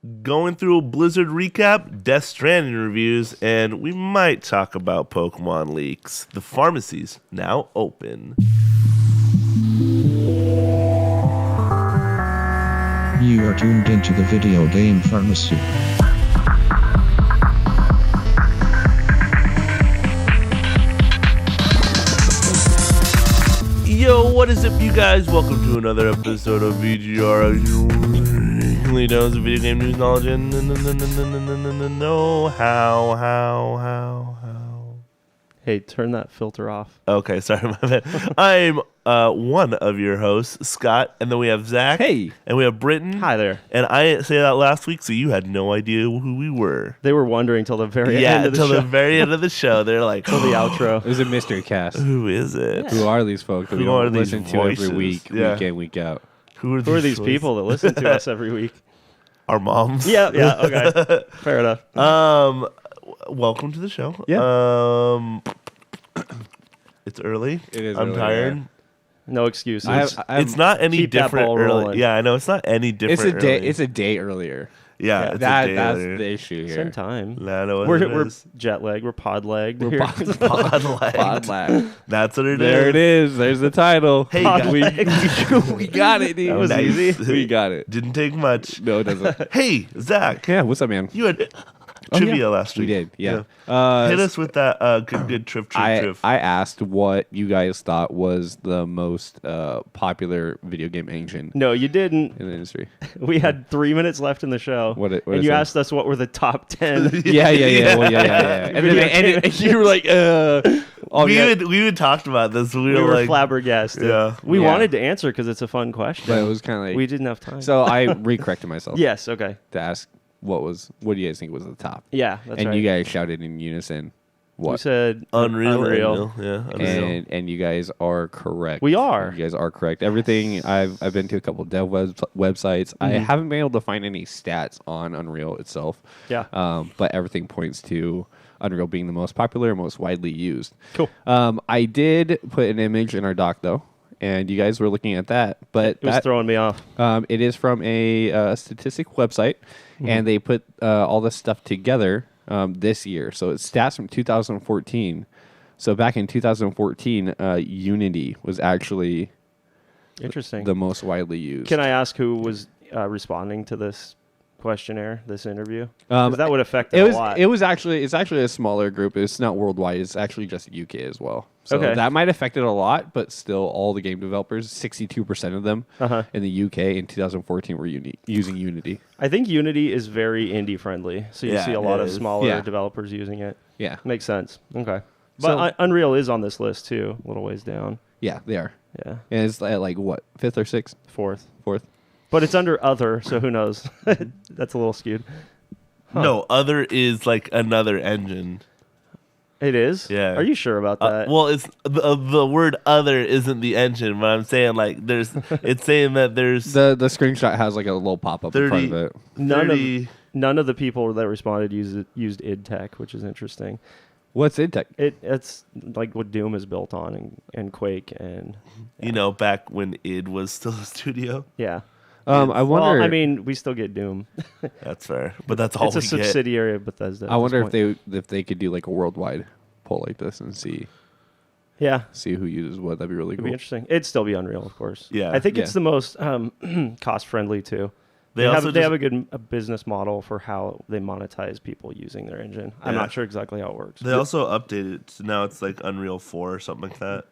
going through a Blizzard recap, Death Stranding reviews, and we might talk about Pokemon leaks. The pharmacy's now open. You are tuned into the video game pharmacy. Yo, what is up, you guys? Welcome to another episode of VGRx. Knows video game news, knowledge, and know how. Hey, turn that filter off. Okay, sorry, my bad. I'm one of your hosts, Scott, and then we have Zach. Hey. And we have Brittin. Hi there. And I didn't say that last week, so you had no idea who we were. They were wondering till the very end of the show. Yeah, till the very end of the show. They're like, till the outro. It was a mystery cast. Who is it? Who are these folks that we Who are don't these listen voices? to every week, Yeah. week in, week out? Who are these voices? people that listen to us every week? Our moms. Yeah, okay. Fair enough. Welcome to the show. Yeah. It's early. It is I'm early, tired. yeah. No excuses. It's not any keep that different ball early. rolling. Yeah, I know. It's not any different It's a day. early. It's a day earlier. Yeah, it's a That's day earlier. the issue here. Same time. I know what We're it is. jet lagged. We're pod lagged. We're pod Pod-lagged. pod lag. That's what it is. There it is. There's the title. Hey, Pod guys. we got it, dude. That was Nice. easy. We got it. Didn't take much. No, it doesn't. Hey, Zach. Yeah, what's up, man? You had trivia last We week. did. Yeah. Hit us with that good trip. I asked what you guys thought was the most popular video game engine No, you didn't. in the industry. We had 3 minutes left in the show. What and is you that? asked us what were the top 10. Yeah. Well, yeah. And then you were like, we had talked about this. We we were were like, flabbergasted. Yeah. We Yeah. wanted to answer because it's a fun question. but it was kind of like. we didn't have time. So I re-corrected myself. yes, okay. To ask what do you guys think was the top? Yeah, that's And right. you guys shouted in unison we what? said Unreal. Yeah, Unreal. And you guys are correct. We are. You guys are correct. Everything I've been to a couple of dev websites. I haven't been able to find any stats on Unreal itself. Yeah. But everything points to Unreal being the most popular, most widely used. Cool. I did put an image in our doc though, and you guys were looking at that. But It was throwing me off. it is from a statistic website, and they put all this stuff together this year. So it's stats from 2014. So back in 2014, Unity was actually Interesting. the most widely used. Can I ask who was responding to this questionnaire, this interview? 'Cause that would affect it a lot. It's actually a smaller group. It's not worldwide. It's actually just UK as well. So Okay. that might affect it a lot, but still, all the game developers, 62% of them in the UK in 2014 were using Unity. I think Unity is very indie friendly, so you Yeah, see a lot it of is. smaller Yeah. developers using it. Yeah, Makes sense. Okay. So- But Unreal is on this list too, a little ways down. yeah, they are. Yeah, And it's at like what, fifth or sixth, fourth. fourth? But it's under other, so who knows? That's a little skewed. No, other is like another engine. It is? Yeah. Are you sure about that? Well, it's the word "other" isn't the engine, but I'm saying like it's saying that there's The screenshot has like a little pop up in front of 30 it. None of the people that responded used id Tech, which is interesting. What's it? It's like what Doom is built on and Quake and back when id was still a studio. yeah. I wonder. Well, I mean, we still get Doom. That's fair, but that's all It's a we get. subsidiary of Bethesda. I wonder if they could do like a worldwide poll like this and see who uses what. That'd be really It'd cool. be interesting. It'd still be Unreal, of course. Yeah. I think it's Yeah. the most cost friendly too. They have also a good business model for how they monetize people using their engine. I'm Yeah. not sure exactly how it works. They also updated it, so now it's like Unreal 4 or something like that.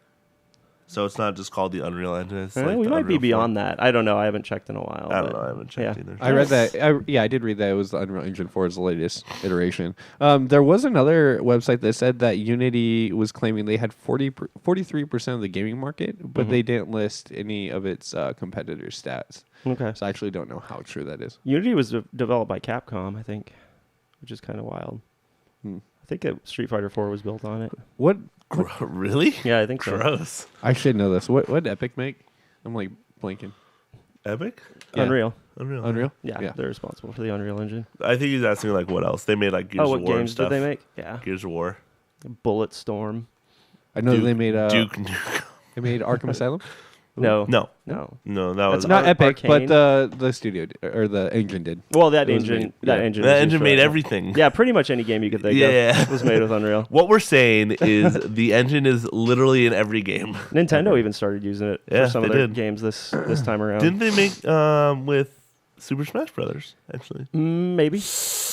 So it's not just called the Unreal Engine. It's like we the might be Unreal 4. beyond that. I don't know. I haven't checked in a while. I don't but know. I haven't checked yeah. either. I read that. I did read that it was the Unreal Engine 4's latest iteration. There was another website that said that Unity was claiming they had 43% of the gaming market, but they didn't list any of its competitors' stats. Okay. So I actually don't know how true that is. Unity was developed by Capcom, I think, which is kind of wild. I think Street Fighter 4 was built on it. What? Really? Yeah, I think so. Gross. I should know this. What did Epic make? I'm like blanking. Epic? Yeah. Unreal. Unreal? Yeah, they're responsible for the Unreal Engine. I think he's asking like what else. They made like Gears what of War and games stuff. did they make? Yeah. Gears of War. Bulletstorm. I know Duke, they made Duke Nukem. they made Arkham Asylum. No. No, No. no, that was That's Not Epic, Arcane. but the studio or the engine did. Well, that It was engine. made- That yeah. engine. that was used engine for made that. everything. Yeah, pretty much any game you could think Yeah. of was made with Unreal. What we're saying is the engine is literally in every game. Nintendo even started using it Yeah, for some of they their did. games this time around. Didn't they make with Super Smash Brothers? Actually, Maybe.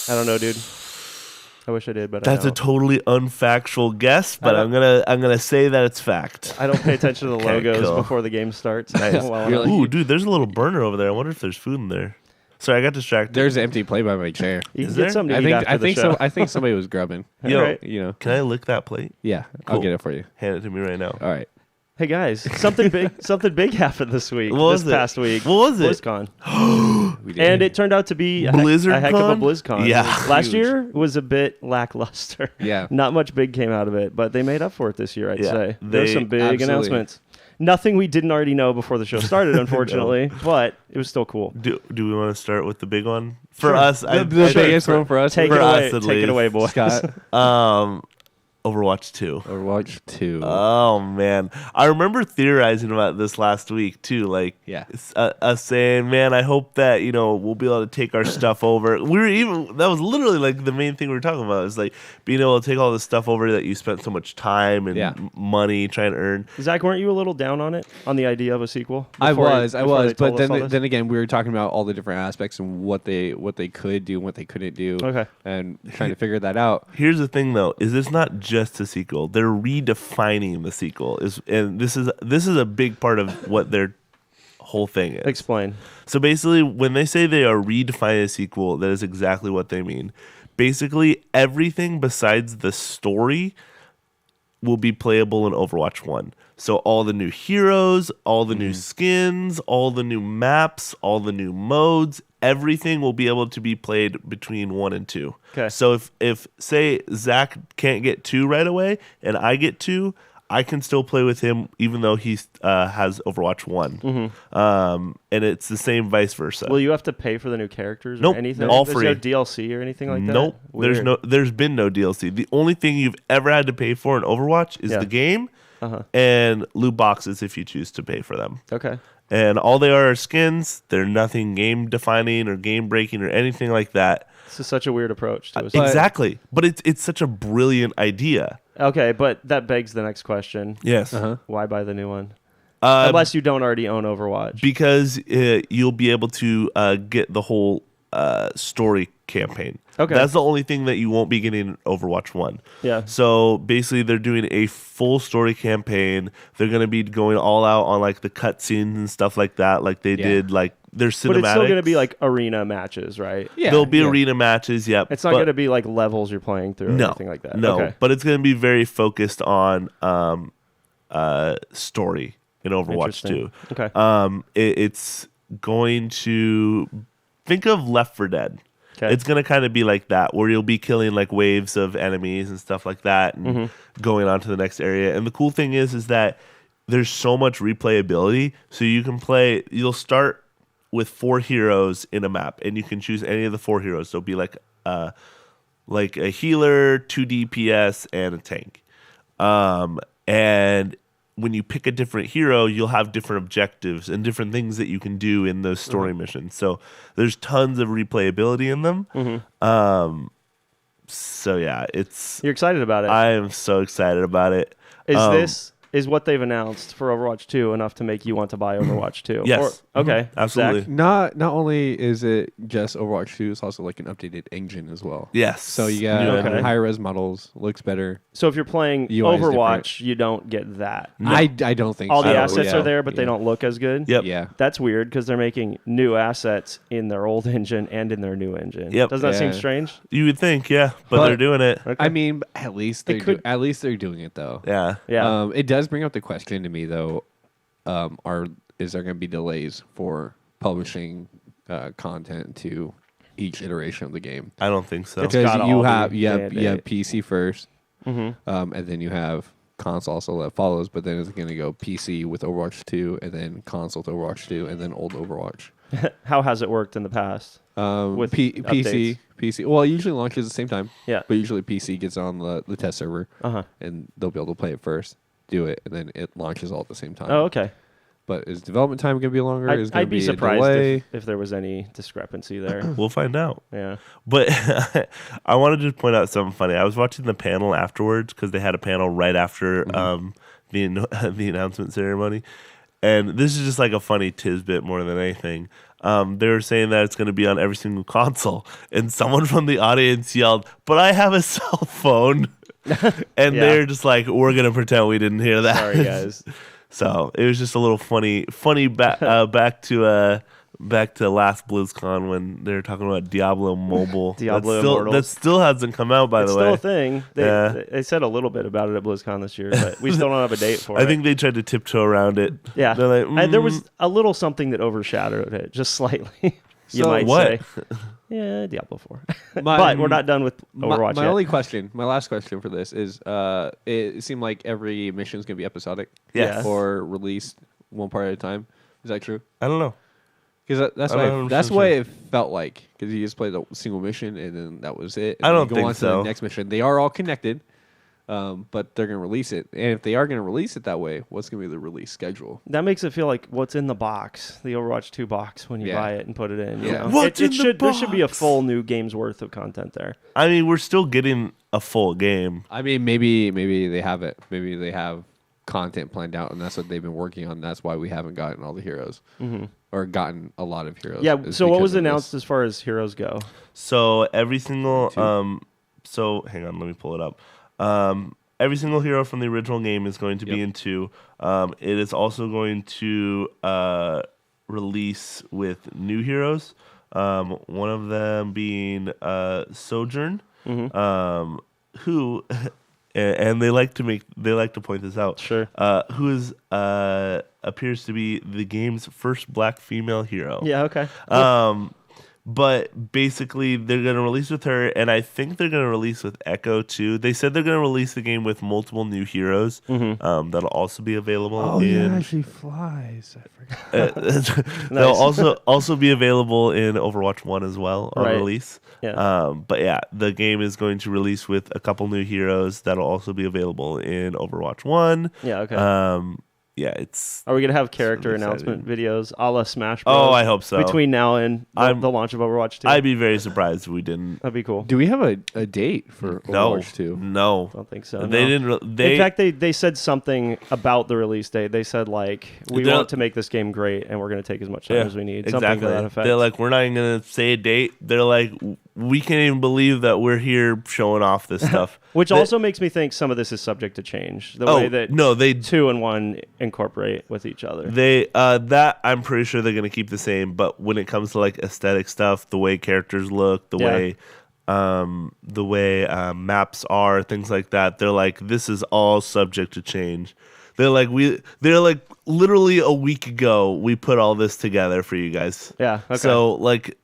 I don't know, dude. I wish I did, but that's I a don't. totally unfactual guess, but I I'm gonna say that it's fact. I don't pay attention to the Okay, logos cool. before the game starts. Nice. Well You're enough. Ooh, dude, there's a little burner over there. I wonder if there's food in there. Sorry, I got distracted. There's an empty plate by my chair. You Is can there? get something to I eat think after I the think show. so. I think somebody was grubbing. Yo, Alright. You know. can I lick that plate? Yeah, Cool. I'll get it for you. Hand it to me right now. All right. Hey guys, something big happened this week. What was this it? past week. What was it? BlizzCon. We did. And it turned out to be a heck BlizzardCon? of a BlizzCon. Yeah. Last Huge. year was a bit lackluster. Yeah. Not much big came out of it, but they made up for it this year, I'd Yeah, say. There's they- some big absolutely. announcements. Nothing we didn't already know before the show started, unfortunately, but it was still cool. Do we want to start with the big one for Sure. us? The biggest one for us. Take For it away, us, at take it least. away, boys. Scott. Overwatch 2. Overwatch 2. Oh man, I remember theorizing about this last week too. Like, Yeah. us saying, "Man, I hope that we'll be able to take our stuff over." That was literally like the main thing we were talking about is like being able to take all this stuff over that you spent so much time and Yeah. money trying to earn. Zach, weren't you a little down on it, on the idea of a sequel? I before was, they told but us all this? then again, we were talking about all the different aspects and what they could do and what they couldn't do. Okay. And trying to figure that out. Here's the thing, though: is it's not just a sequel. They're redefining the sequel. And this is a big part of what their whole thing is. Explain. So basically, when they say they are redefining a sequel, that is exactly what they mean. Basically, everything besides the story will be playable in Overwatch 1. So all the new heroes, all the new skins, all the new maps, all the new modes, everything will be able to be played between 1 and 2. Okay. So if say Zach can't get 2 right away and I get 2, I can still play with him even though he has Overwatch 1. And it's the same vice versa. Will you have to pay for the new characters or Nope, anything? all There's free. no DLC or anything like that? Nope. Weird. There's been no DLC. The only thing you've ever had to pay for in Overwatch is Yeah. the game Uh-huh. and loot boxes if you choose to pay for them. Okay. And all they are skins. They're nothing game defining or game breaking or anything like that. This is such a weird approach to a Exactly. But it's such a brilliant idea. Okay, but that begs the next question. Yes. Why buy the new one? Unless you don't already own Overwatch. Because you'll be able to get the whole story campaign. Okay. That's the only thing that you won't be getting in Overwatch 1. Yeah. So basically they're doing a full story campaign. They're going to be going all out on like the cutscenes and stuff like that, like they did like their cinematics. But it's still going to be like arena matches, right? Yeah. There'll be yeah. arena matches, yep. It's not going to be like levels you're playing through or no, anything like that. No, Okay. but it's going to be very focused on story in Overwatch 2. Interesting. Okay. It's going to think of Left 4 Dead. Okay. It's going to kind of be like that, where you'll be killing like waves of enemies and stuff like that and going on to the next area. And the cool thing is that there's so much replayability. So you'll start with 4 heroes in a map and you can choose any of the 4 heroes. So it'll be like a healer, 2 DPS, and a tank. And when you pick a different hero, you'll have different objectives and different things that you can do in those story missions. So there's tons of replayability in them. So yeah, You're excited about it. I am so excited about it. Is what they've announced for Overwatch 2 enough to make you want to buy Overwatch 2? Yes. Okay. Absolutely. Zach? Not only is it just Overwatch 2, it's also like an updated engine as well. Yes. So you New got engine. higher res models, looks better. So if you're playing UI is Overwatch, you don't get that. I don't think All so. the assets Yeah. are there, but they Yeah. don't look as good. Yep. Yeah. That's weird because they're making new assets in their old engine and in their new engine. Yep. Doesn't that seem Yeah. strange? You would think, yeah, but they're doing it. Okay. I mean, at least they're could- at least they're doing it though. Yeah. Yeah. It does bring up the question to me though. Is there going to be delays for publishing content to each iteration of the game? I don't think so. It's Because gotta you all have be you have band-aid. PC first, Mm-hmm. and then you have console also that follows. But then it's going to go PC with Overwatch 2, and then console with Overwatch 2, and then old Overwatch. How has it worked in the past? With PC. Well, it usually launches at the same time. Yeah. But usually PC gets on the test server, Uh-huh. and they'll be able to play it first, do it, and then it launches all at the same time. Oh, okay. But is development time going to be longer? Is going I'd to be a surprised delay? if there was any discrepancy there. We'll find out. Yeah. But I wanted to point out something funny. I was watching the panel afterwards because they had a panel right after the announcement ceremony. And this is just like a funny tidbit more than anything. They were saying that it's going to be on every single console. And someone from the audience yelled, "But I have a cell phone." And Yeah. they're just like, "We're going to pretend we didn't hear that." Sorry, guys. So it was just a little funny back to last BlizzCon when they were talking about Diablo Mobile. Diablo Immortals. That still hasn't come out, by It's the way. still a thing. Yeah. They said a little bit about it at BlizzCon this year, but we still don't have a date for it. I think they tried to tiptoe around it. Yeah. They're like, There was a little something that overshadowed it, just slightly. You So might what? say. Yeah, Diablo 4. My- But we're not done with My Overwatch yet. only question, my last question for this is, it seemed like every mission is going to be episodic. Yes. Or released one part at a time. Is that true? I don't know. Because that's I'm why not that's sure. why it felt like, because you just played a single mission and then that was it. And I then don't you go think on to so. the next mission. They are all connected, but they're going to release it. And if they are going to release it that way, what's going to be the release schedule? That makes it feel like what's in the box, the Overwatch 2 box, when you Yeah. buy it and put it in. You Yeah. know? What's in the There should be a box? full new game's worth of content there. I mean, we're still getting a full game. I mean, maybe they have it. Maybe they have content planned out, and that's what they've been working on. That's why we haven't gotten all the heroes, or gotten a lot of heroes. Yeah. is So what because was of this. announced as far as heroes go? So every single so hang on, let me pull it up. Every single hero from the original game is going to be Yep. in 2. It is also going to release with new heroes. One of them being Sojourn, who and they like to point this out. Sure. Who is appears to be the game's first black female hero. Yeah. Okay. But basically, they're going to release with her, and I think they're going to release with Echo too. They said they're going to release the game with multiple new heroes that'll also be available in. she flies. I forgot. They'll also be available in Overwatch 1 as well on Right. release. Yeah. But yeah, the game is going to release with a couple new heroes that'll also be available in Overwatch 1. Yeah. Okay. Yeah, it's. Are we gonna have character exciting. announcement videos a la Smash Bros? Oh, I hope so. Between now and the launch of Overwatch 2. I'd be very surprised if we didn't. That'd be cool. Do we have a date for No, Overwatch 2? no. I don't think so. They no. didn't. In fact, they said something about the release date. They said like, we They're- want to make this game great, and we're going to take as much time as we need. Something exactly. to that effect. They're like, we're not even gonna say a date. They're like, we can't even believe that we're here showing off this stuff. Which They- also makes me think some of this is subject to change. The Oh way that no, they 2 and 1 incorporate with each other. that I'm pretty sure they're gonna keep the same. But when it comes to like aesthetic stuff, the way characters look, the way maps are, things like that, they're like, this is all subject to change. They're like literally a week ago we put all this together for you guys. Yeah. Okay. So like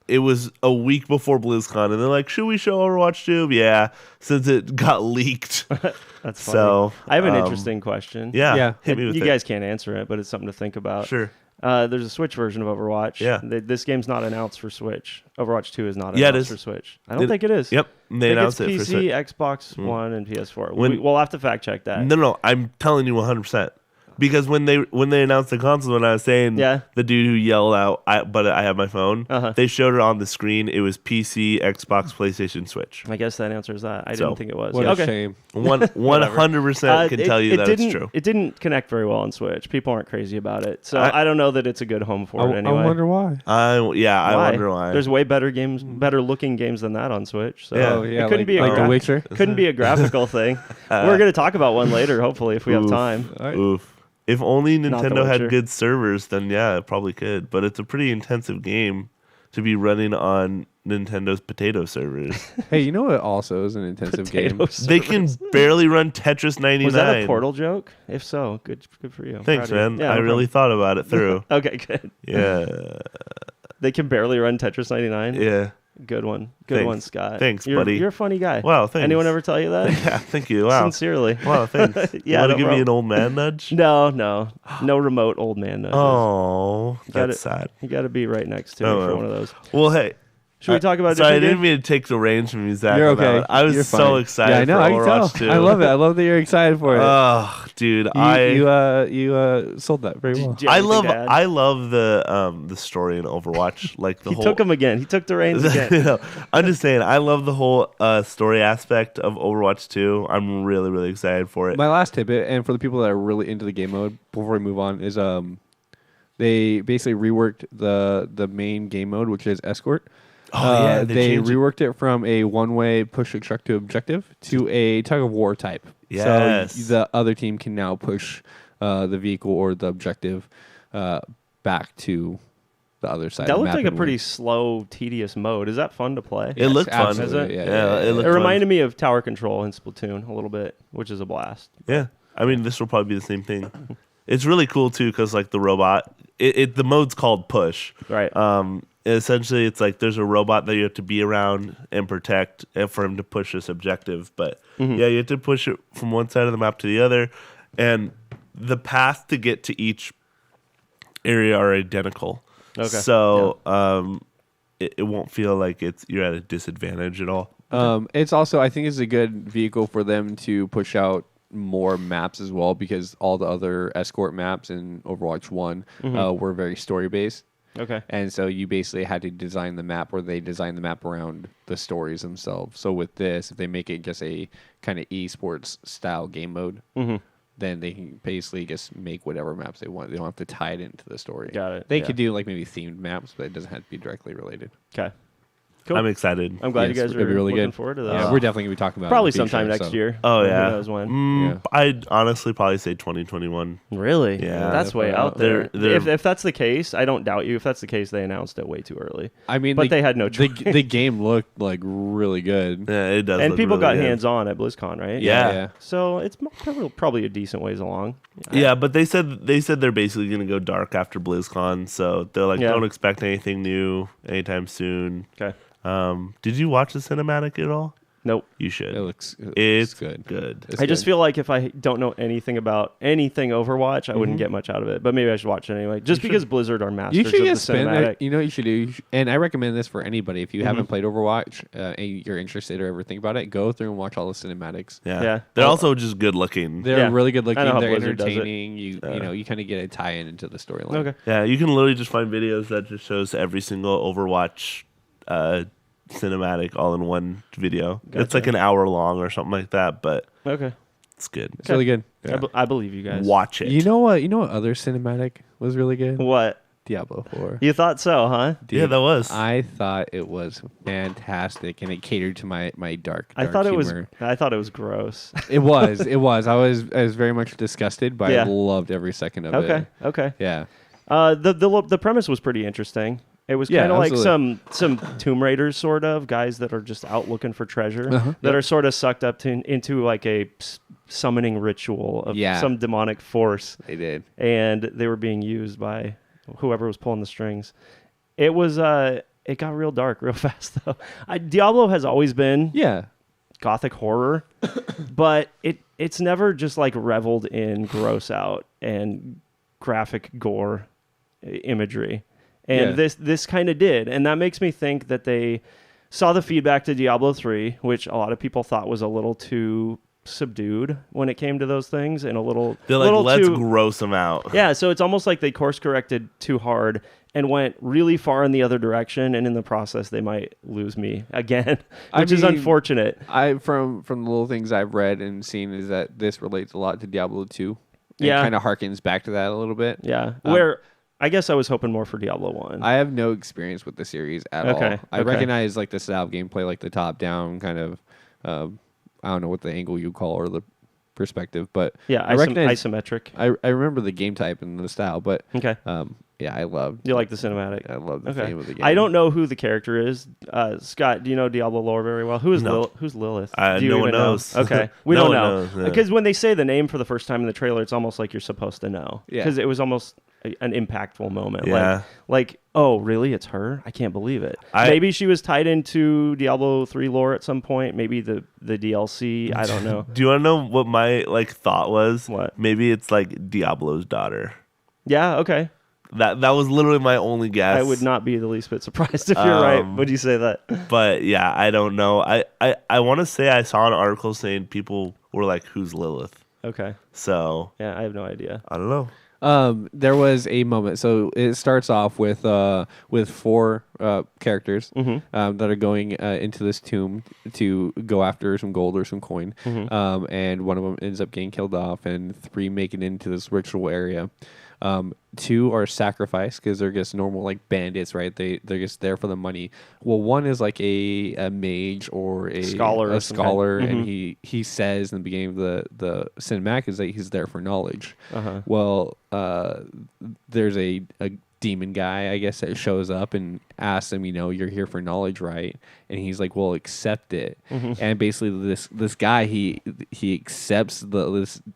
it was a week before BlizzCon, and they're like, should we show Overwatch 2? Yeah, since it got leaked. That's funny. So I have an interesting question. Yeah, Yeah. hit me with You it. guys can't answer it, but it's something to think about. Sure. There's a Switch version of Overwatch. Yeah. This game's not announced for Switch. Overwatch 2 is not Yeah, it announced is. for Switch. I don't think it is. Yep, I they think announced it's it for PC, Switch. Xbox One, and PS4. When- We'll have to fact check that. No, I'm telling you 100%. Because when they announced the console, when I was saying Yeah. the dude who yelled out, but I have my phone, they showed it on the screen. It was PC, Xbox, PlayStation, Switch. I guess that answers that. I So, didn't think it was. What Yeah, a okay. shame. 100% can tell you that didn't, it's true. It didn't connect very well on Switch. People aren't crazy about it. So I don't know that it's a good home for it anyway. I wonder why. I wonder why. There's way better games, better looking games than that on Switch. So Yeah. Oh, yeah, it couldn't like, be a like The gra- Witcher. couldn't be a graphical thing. We're going to talk about one later, hopefully, if we have Oof. time. All right. Oof. If only Not The Nintendo had Witcher. good servers, then yeah, it probably could. But it's a pretty intensive game to be running on Nintendo's potato servers. Hey, you know what also is an intensive game? Potato They can servers. barely run Tetris 99. Was that a Portal joke? If so, good for you. I'm Thanks, proud of you. man. Yeah, I no really thought about it through. problem. Okay, good. Yeah. They can barely run Tetris 99. Yeah. Good one. Good Thanks. one, Scott. Thanks, You're, buddy. You're a funny guy. Wow, thanks. Anyone ever tell you that? Yeah, thank you. Wow. Sincerely. Wow, thanks. Yeah, You want no to give me problem. an old man nudge? No remote old man nudges. Oh, gotta- that's sad. You got to be right next to me Oh, for well. one of those. Well, hey, Should we talk about a Sorry, I different didn't game? mean to take the reins from you, Zach. You're on that okay. one. I was You're so fine. excited Yeah, I know. for I can Overwatch tell. 2. I love it. I love that you're excited for it. Oh, dude, You sold that very well. Do you have anything to add? I love the story in Overwatch. Like the He whole took him again. He took the reins again. No, I'm just saying, I love the whole story aspect of Overwatch 2. I'm really, really excited for it. My last tidbit, and for the people that are really into the game mode, before we move on, is they basically reworked the main game mode, which is escort. Oh, yeah, they changed it. reworked it from a one-way push extract to objective to a tug of war type. Yes. So the other team can now push the vehicle or the objective back to the other side. That of the looked map like a and pretty win. slow, tedious mode. Is that fun to play? It Yes, looked fun. absolutely, Is it? yeah. It It looked fun. reminded me of Tower Control in Splatoon a little bit, which is a blast. Yeah, I mean, this will probably be the same thing. It's really cool too, because like the robot, the mode's called push. Right. Essentially, it's like there's a robot that you have to be around and protect for him to push this objective. But yeah, you have to push it from one side of the map to the other, and the path to get to each area are identical. Okay. So it won't feel like you're at a disadvantage at all. It's also, I think, it's a good vehicle for them to push out more maps as well, because all the other escort maps in Overwatch 1 were very story based. Okay. And so you basically had to design the map, or they designed the map around the stories themselves. So with this, if they make it just a kind of esports style game mode, then they can basically just make whatever maps they want. They don't have to tie it into the story. Got it, They yeah. could do like maybe themed maps, but it doesn't have to be directly related. Okay. Cool. I'm excited. I'm glad Yes, you guys it'd are be really looking good. forward to that. Yeah, we're definitely gonna be talking about Probably it in the sometime future, next so- year. Oh Who yeah. knows when? Yeah. I'd honestly probably say 2021. Really? Yeah. That's way They're- out there. they're- If that's the case, I don't doubt you. If that's the case, they announced it way too early. I mean, But they had no the, choice. the game looked like really good. Yeah, it does. And look people really got good. hands on at BlizzCon, right? Yeah. So it's probably a decent ways along. Yeah, but they said they're basically gonna go dark after BlizzCon, so they're like, Yeah. don't expect anything new anytime soon. Okay. Did you watch the cinematic at all? Nope. You should. It looks It's good. good. It's I just good. feel like if I don't know anything about anything Overwatch, I wouldn't get much out of it. But maybe I should watch it anyway, just because Blizzard are masters You should of the just spend cinematic. it. You know what you should do? And I recommend this for anybody. If you haven't played Overwatch and you're interested or ever think about it, go through and watch all the cinematics. Yeah. Yeah. They're also just good looking. They're Yeah. really good I know looking. how They're Blizzard does it. entertaining. You know, you kind of get a tie-in into the storyline. Okay. Yeah, you can literally just find videos that just shows every single Overwatch cinematic all in one video. It's like an hour long or something like that, but Okay. it's good. It's really good. I believe you guys. Watch it. You know what? You know what other cinematic was really good? What? Diablo 4. You thought so, huh? Yeah, that was. I thought it was fantastic, and it catered to my dark. I thought it was. humor. I thought it was gross. It was. It was. I was very much disgusted, but Yeah. I loved every second of it. Okay. Okay. Yeah. The premise was pretty interesting. It was Yeah, kind of like absolutely. some Tomb Raiders, sort of guys that are just out looking for treasure, that Yep. are sort of sucked up into like a summoning ritual of Yeah. some demonic force, They did. and they were being used by whoever was pulling the strings. It was it got real dark real fast though. Diablo has always been Yeah. gothic horror, but it's never just like reveled in gross out and graphic gore imagery. And Yeah. this kind of did, and that makes me think that they saw the feedback to Diablo 3, which a lot of people thought was a little too subdued when it came to those things, and a little They're like, little let's too, gross them out. yeah. So it's almost like they course corrected too hard and went really far in the other direction, and in the process they might lose me again, I which is mean, unfortunate. I from the little things I've read and seen is that this relates a lot to Diablo 2. Yeah. It kind of harkens back to that a little bit. Yeah, where I guess I was hoping more for Diablo 1. I have no experience with the series at all. Okay, I okay. recognize like the style of gameplay, like the top down kind of. I don't know what the angle you call or the perspective, but yeah, I recognize. isometric. I remember the game type and the style, but Okay. yeah, I love. You like the cinematic? I love the Okay. theme of the game. I don't know who the character is. Scott, do you know Diablo lore very well? Who is No. who's Lilith? No Do you one even know? knows. Okay, we No don't one know knows, yeah. because when they say the name for the first time in the trailer, it's almost like you're supposed to know. Yeah. Because it was almost an impactful moment. Yeah. Like, oh, really? It's her? I can't believe it. I- Maybe she was tied into Diablo 3 lore at some point. Maybe the DLC. I don't know. Do you want to know what my thought was? What? Maybe it's like Diablo's daughter. Yeah. Okay. That was literally my only guess. I would not be the least bit surprised if you're right. Would you say that? But yeah, I don't know. I want to say I saw an article saying people were like, "Who's Lilith?" Okay. So Yeah, I have no idea. I don't know. There was a moment. So it starts off with 4 characters that are going into this tomb to go after some gold or some coin. And one of them ends up getting killed off, and 3 make it into this ritual area. 2 are sacrificed because they're just normal like bandits, right? They're just there for the money. Well, one is like a mage or a scholar, and he says in the beginning of the cinematic is that he's there for knowledge. Well, there's a demon guy, I guess, that shows up and asks him, you're here for knowledge, right? And he's like, well, accept it. And basically this guy, he accepts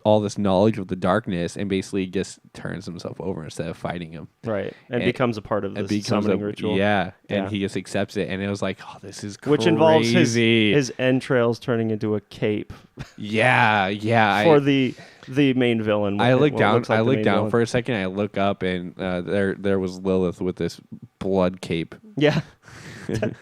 all this knowledge of the darkness and basically just turns himself over instead of fighting him. Right. And becomes a part of this summoning ritual. Yeah. And he just accepts it. And it was like, oh, this is crazy. Which involves his entrails turning into a cape. Yeah. For the main villain. I look down for a second. I look up, and there was Lilith with this blood cape. Yeah,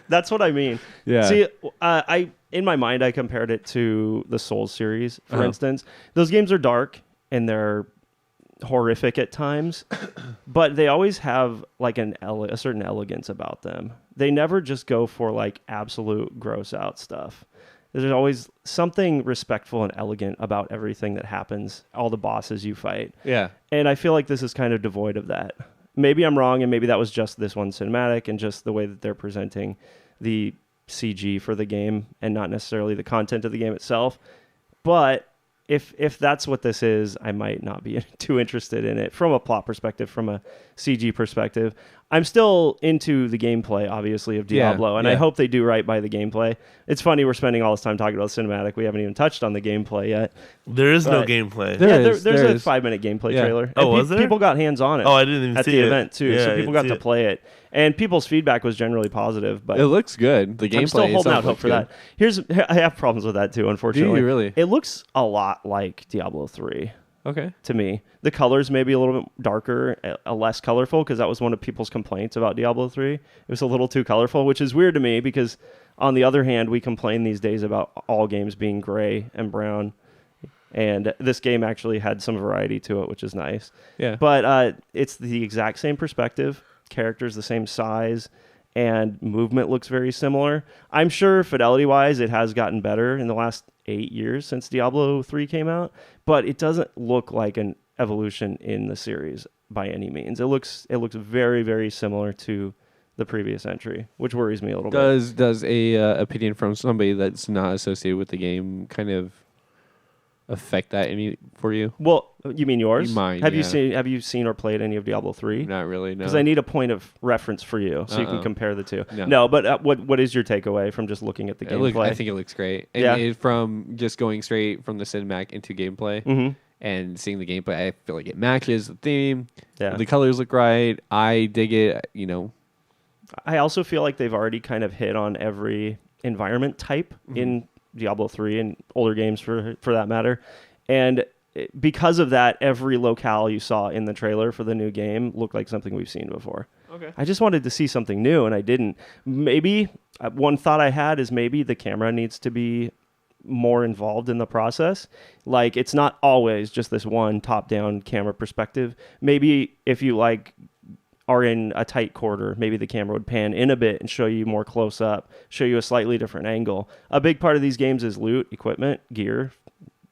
that's what I mean. Yeah. See, I in my mind I compared it to the Souls series, for instance. Those games are dark and they're horrific at times, but they always have like a certain elegance about them. They never just go for like absolute gross out stuff. There's always something respectful and elegant about everything that happens, all the bosses you fight. Yeah. And I feel like this is kind of devoid of that. Maybe I'm wrong, and maybe that was just this one cinematic and just the way that they're presenting the CG for the game and not necessarily the content of the game itself. But if that's what this is, I might not be too interested in it from a plot perspective, from a CG perspective. I'm still into the gameplay, obviously, of Diablo, and I hope they do right by the gameplay. It's funny we're spending all this time talking about cinematic. We haven't even touched on the gameplay yet. There is no gameplay. There's a 5-minute gameplay trailer. Oh, was there? People got hands on it. Oh, I didn't even at see the it. event too, Yeah, so people got to play it, and people's feedback was generally positive. But it looks good. The gameplay. I'm still holding out hope for that. I have problems with that too, unfortunately. Do you really? It looks a lot like Diablo 3. Okay. To me, the colors may be a little bit darker, less colorful, because that was one of people's complaints about Diablo 3. It was a little too colorful, which is weird to me because, on the other hand, we complain these days about all games being gray and brown, and this game actually had some variety to it, which is nice. Yeah. But it's the exact same perspective, characters the same size, and movement looks very similar. I'm sure fidelity-wise, it has gotten better in the last 8 years since Diablo 3 came out, but it doesn't look like an evolution in the series by any means. It looks very, very similar to the previous entry, which worries me a little bit. Does a opinion from somebody that's not associated with the game kind of affect that any for you? Well, you mean yours? Mine. Have you seen or played any of Diablo 3? Not really. No. Because I need a point of reference for you so you can compare the two. No, but what is your takeaway from just looking at the gameplay? I think it looks great. From just going straight from the cinematic into gameplay and seeing the gameplay, I feel like it matches the theme. Yeah. The colors look right. I dig it. I also feel like they've already kind of hit on every environment type in Diablo 3 and older games for that matter. And because of that, every locale you saw in the trailer for the new game looked like something we've seen before. Okay. I just wanted to see something new, and I didn't. Maybe one thought I had is maybe the camera needs to be more involved in the process. Like, it's not always just this one top-down camera perspective. Maybe if you are in a tight quarter, maybe the camera would pan in a bit and show you more close up, show you a slightly different angle. A big part of these games is loot, equipment, gear,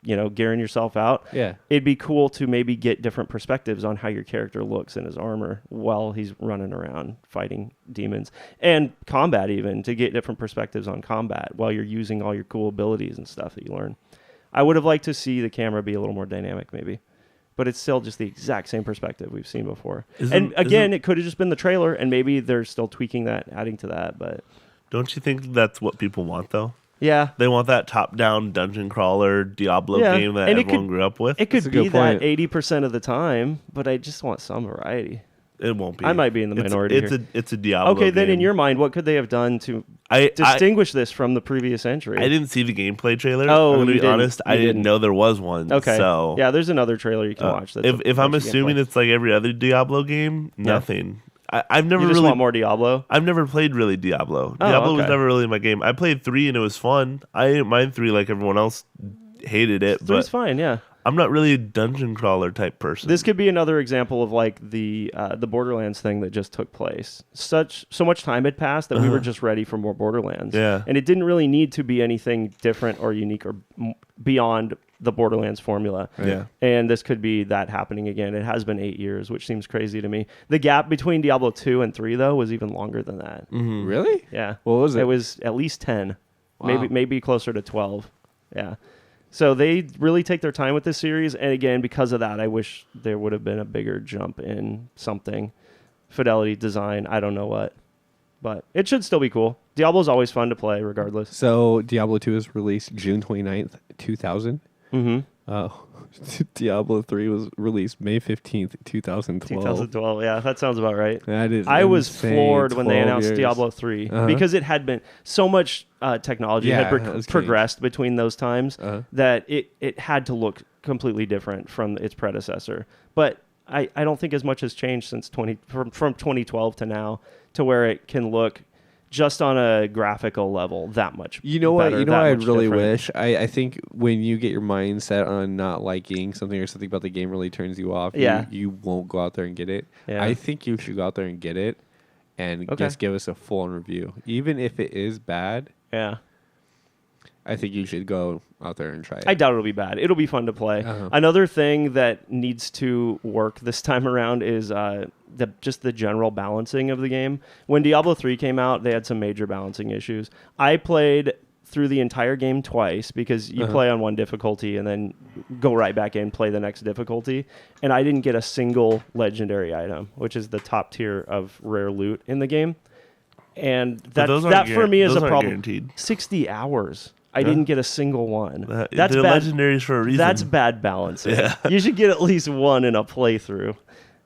gearing yourself out. Yeah. It'd be cool to maybe get different perspectives on how your character looks in his armor while he's running around fighting demons, and combat even, to get different perspectives on combat while you're using all your cool abilities and stuff that you learn. I would have liked to see the camera be a little more dynamic maybe. But it's still just the exact same perspective we've seen before. It could have just been the trailer, and maybe they're still tweaking that, adding to that. But don't you think that's what people want, though? Yeah. They want that top-down dungeon crawler Diablo game that everyone grew up with. It could be that 80% of the time, but I just want some variety. It won't be. I might be in the minority here. It's a Diablo Okay, then game. in your mind, what could they have done to I distinguish this from the previous entry? I didn't see the gameplay trailer. Oh, I'm gonna you be didn't. honest. You I didn't didn't. know there was one. Okay. So Yeah, there's another trailer you can watch. That's if I'm bunch of assuming gameplay. it's like every other Diablo game, nothing. I've never You just really want more Diablo? I've never played really Diablo. Oh, Diablo was okay. never really my game. I played 3 and it was fun. I didn't mind 3 like everyone else hated it, It's but fine, yeah. I'm not really a dungeon crawler type person. This could be another example of like the Borderlands thing that just took place. So much time had passed that we were just ready for more Borderlands. Yeah. And it didn't really need to be anything different or unique or beyond the Borderlands formula. Yeah. And this could be that happening again. It has been 8 years, which seems crazy to me. The gap between Diablo 2 and 3 though was even longer than that. Really? Yeah. What was it? It was at least 10. Wow. Maybe closer to 12. Yeah. So they really take their time with this series, and again, because of that, I wish there would have been a bigger jump in something. Fidelity, design, I don't know what. But it should still be cool. Diablo's always fun to play, regardless. So Diablo 2 was released June 29th, 2000. Mm-hmm. Diablo 3 was released May 15th, 2012. 2012, yeah, that sounds about right. That is I was insane. floored when they 12 announced years. Diablo 3 Uh-huh. because it had been so much technology Yeah, had that's changed. progressed between those times Uh-huh. that it had to look completely different from its predecessor. But I don't think as much has changed since from 2012 to now to where it can look just on a graphical level that much You know what? better, You know that what I much really different. wish. I think when you get your mindset on not liking something or something about the game really turns you off. Yeah. You won't go out there and get it. Yeah. I think you should go out there and get it, and Okay. just give us a full review, even if it is bad. Yeah. I think you should go out there and try it. I doubt it'll be bad. It'll be fun to play. Uh-huh. Another thing that needs to work this time around is just the general balancing of the game. When Diablo 3 came out, they had some major balancing issues. I played through the entire game twice because you play on one difficulty and then go right back in, play the next difficulty. And I didn't get a single legendary item, which is the top tier of rare loot in the game. And that those aren't for me is a those aren't problem. guaranteed. 60 hours. I didn't get a single one. They're legendaries for a reason. That's bad balancing. You should get at least one in a playthrough.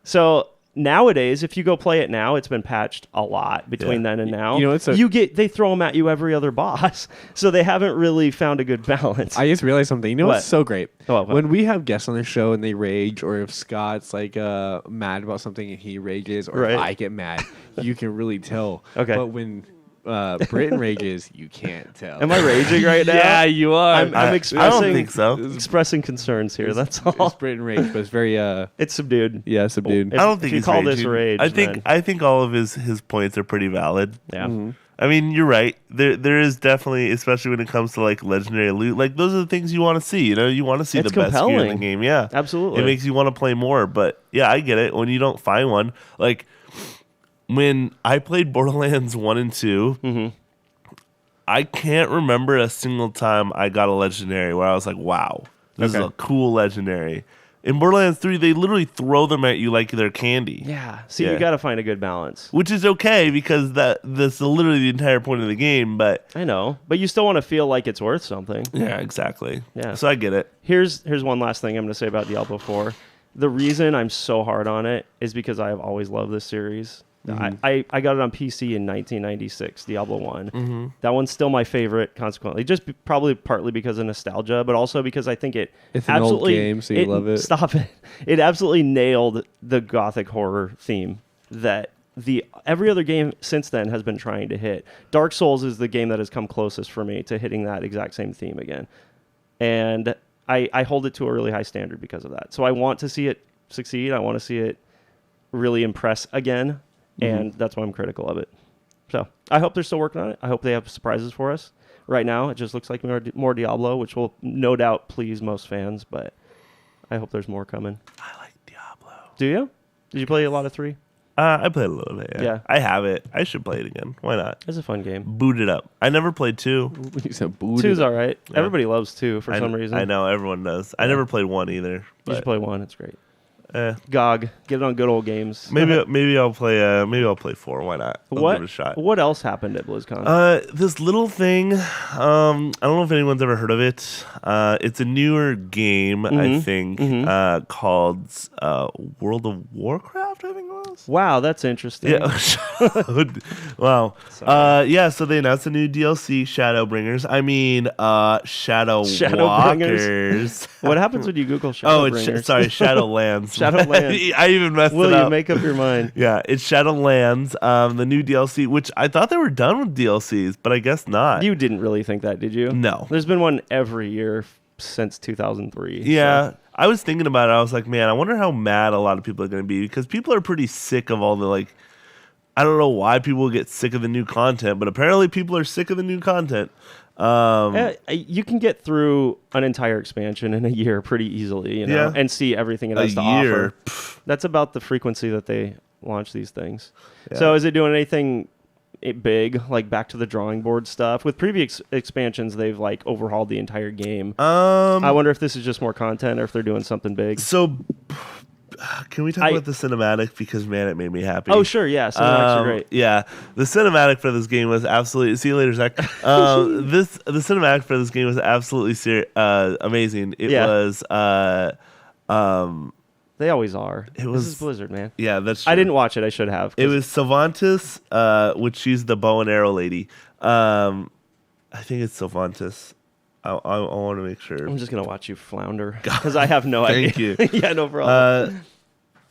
So nowadays, if you go play it now, it's been patched a lot between then and now. You know, they throw them at you every other boss, so they haven't really found a good balance. I just realized something. You know What? what's so great? What? When we have guests on the show and they rage, or if Scott's like mad about something and he rages, or if Right. I get mad, you can really tell. Okay. But when Brittin rages, you can't tell. Am I raging right now? Yeah, you are. I'm I expressing. don't think so. Expressing concerns here. That's It's all. Brittin rage, but it's very It's subdued. subdued. If- I don't think if you he's call this raging. rage, then- I think all of his points are pretty valid. Yeah. I mean, you're right. There is definitely, especially when it comes to like legendary loot, like those are the things you want to see. You know, you want to see It's the best gear in the compelling. game. Yeah, Absolutely. It makes you want to play more. But yeah, I get it. When you don't find one, like when I played Borderlands 1 and 2, I can't remember a single time I got a legendary where I was like, "Wow, this is Okay. a cool legendary." In Borderlands 3, they literally throw them at you like they're candy. Yeah. See, Yeah. you got to find a good balance. Which is okay because that's literally the entire point of the game, but I know, but you still want to feel like it's worth something. yeah, exactly. Yeah. So I get it. Here's one last thing I'm going to say about Diablo 4. The reason I'm so hard on it is because I have always loved this series. I got it on PC in 1996, Diablo 1. That one's still my favorite, consequently. Just probably partly because of nostalgia, but also because I think It's an old absolutely... game, so you love it. Stop it. It absolutely nailed the gothic horror theme that every other game since then has been trying to hit. Dark Souls is the game that has come closest for me to hitting that exact same theme again. And I hold it to a really high standard because of that. So I want to see it succeed. I want to see it really impress again. And that's why I'm critical of it. So I hope they're still working on it. I hope they have surprises for us. Right now, it just looks like more Diablo, which will no doubt please most fans. But I hope there's more coming. I like Diablo. Do you? Did you play a lot of 3? I played a little bit. Yeah. I have it. I should play it again. Why not? It's a fun game. Boot it up. I never played 2. You said booted. 2's all right. Everybody loves 2 for some reason. I know everyone does. I never played 1 either. You should But play 1. It's great. GOG. Get it on good old games. Maybe I'll play 4. Why not? I'll give it a shot. What else happened at BlizzCon? This little thing. I don't know if anyone's ever heard of it. It's a newer game, I think, called World of Warcraft. I think it was. Wow, that's interesting. Yeah. Wow. Yeah. So they announced a new DLC, Shadowbringers. I mean, Shadowwalkers. What happens when you Google Shadowbringers? Sorry, Shadowlands. Shadowlands. I even messed it up. Will you make up your mind? Yeah, it's Shadowlands, the new DLC, which I thought they were done with DLCs, but I guess not. You didn't really think that, did you? No. There's been one every year since 2003. Yeah. So. I was thinking about it. I was like, man, I wonder how mad a lot of people are going to be, because people are pretty sick of all the, like, I don't know why people get sick of the new content, but apparently people are sick of the new content. You can get through an entire expansion in a year pretty easily, and see everything it has to offer. That's about the frequency that they launch these things. Yeah. So is it doing anything big, like back to the drawing board stuff? With previous expansions, they've like overhauled the entire game. I wonder if this is just more content or if they're doing something big. So can we talk about the cinematic? Because, man, it made me happy. Oh, sure, yeah. Cinematics are great. Yeah. The cinematic for this game was absolutely... See you later, Zach. The cinematic for this game was absolutely amazing. It was... they always are. This is Blizzard, man. Yeah, that's true. I didn't watch it. I should have. It was Sylvantis, which she's the bow and arrow lady. I think it's Sylvantis. I want to make sure. I'm just going to watch you flounder because I have no idea. Thank you. Yeah, no problem.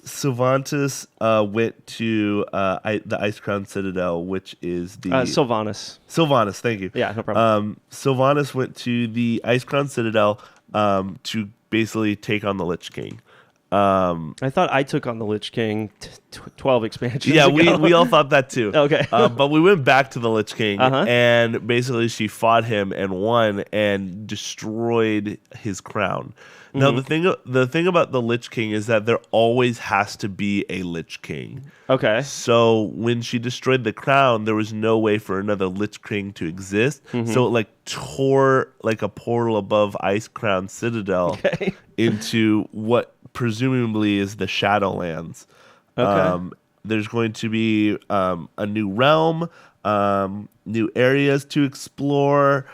Sylvantis went to the Ice Crown Citadel, which is the... Sylvanas. Sylvanas, thank you. Yeah, no problem. Sylvanas went to the Ice Crown Citadel to basically take on the Lich King. I thought I took on the Lich King 12 expansions ago. we all thought that too. Okay. But we went back to the Lich King, and basically she fought him and won and destroyed his crown. Now, the thing about the Lich King is that there always has to be a Lich King. Okay. So when she destroyed the crown, there was no way for another Lich King to exist. So it like tore like a portal above Ice Crown Citadel into what presumably is the Shadowlands. Okay. There's going to be a new realm, new areas to explore.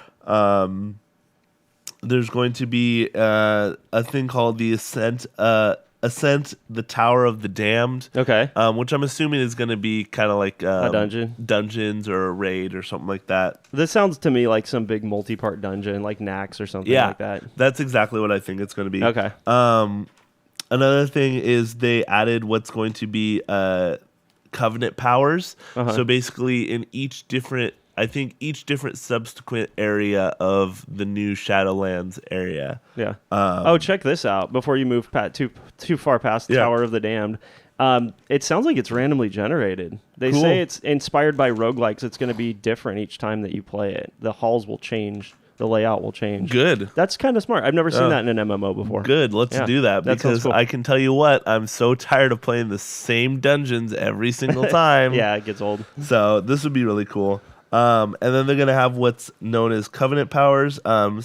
There's going to be a thing called the Ascent, the Tower of the Damned. Okay. Which I'm assuming is going to be kind of like a dungeon, dungeons or a raid or something like that. This sounds to me like some big multi-part dungeon, like Nax or something like that. That's exactly what I think it's going to be. Okay. Another thing is they added what's going to be covenant powers. So basically, in each different subsequent area of the new Shadowlands area. Yeah. Check this out before you move too far past the Tower of the Damned. It sounds like it's randomly generated. They say it's inspired by roguelikes. It's going to be different each time that you play it. The halls will change. The layout will change. Good. That's kind of smart. I've never seen that in an MMO before. Good. Let's do that because cool. I can tell you what, I'm so tired of playing the same dungeons every single time. Yeah, it gets old. So this would be really cool. And then they're going to have what's known as covenant powers. It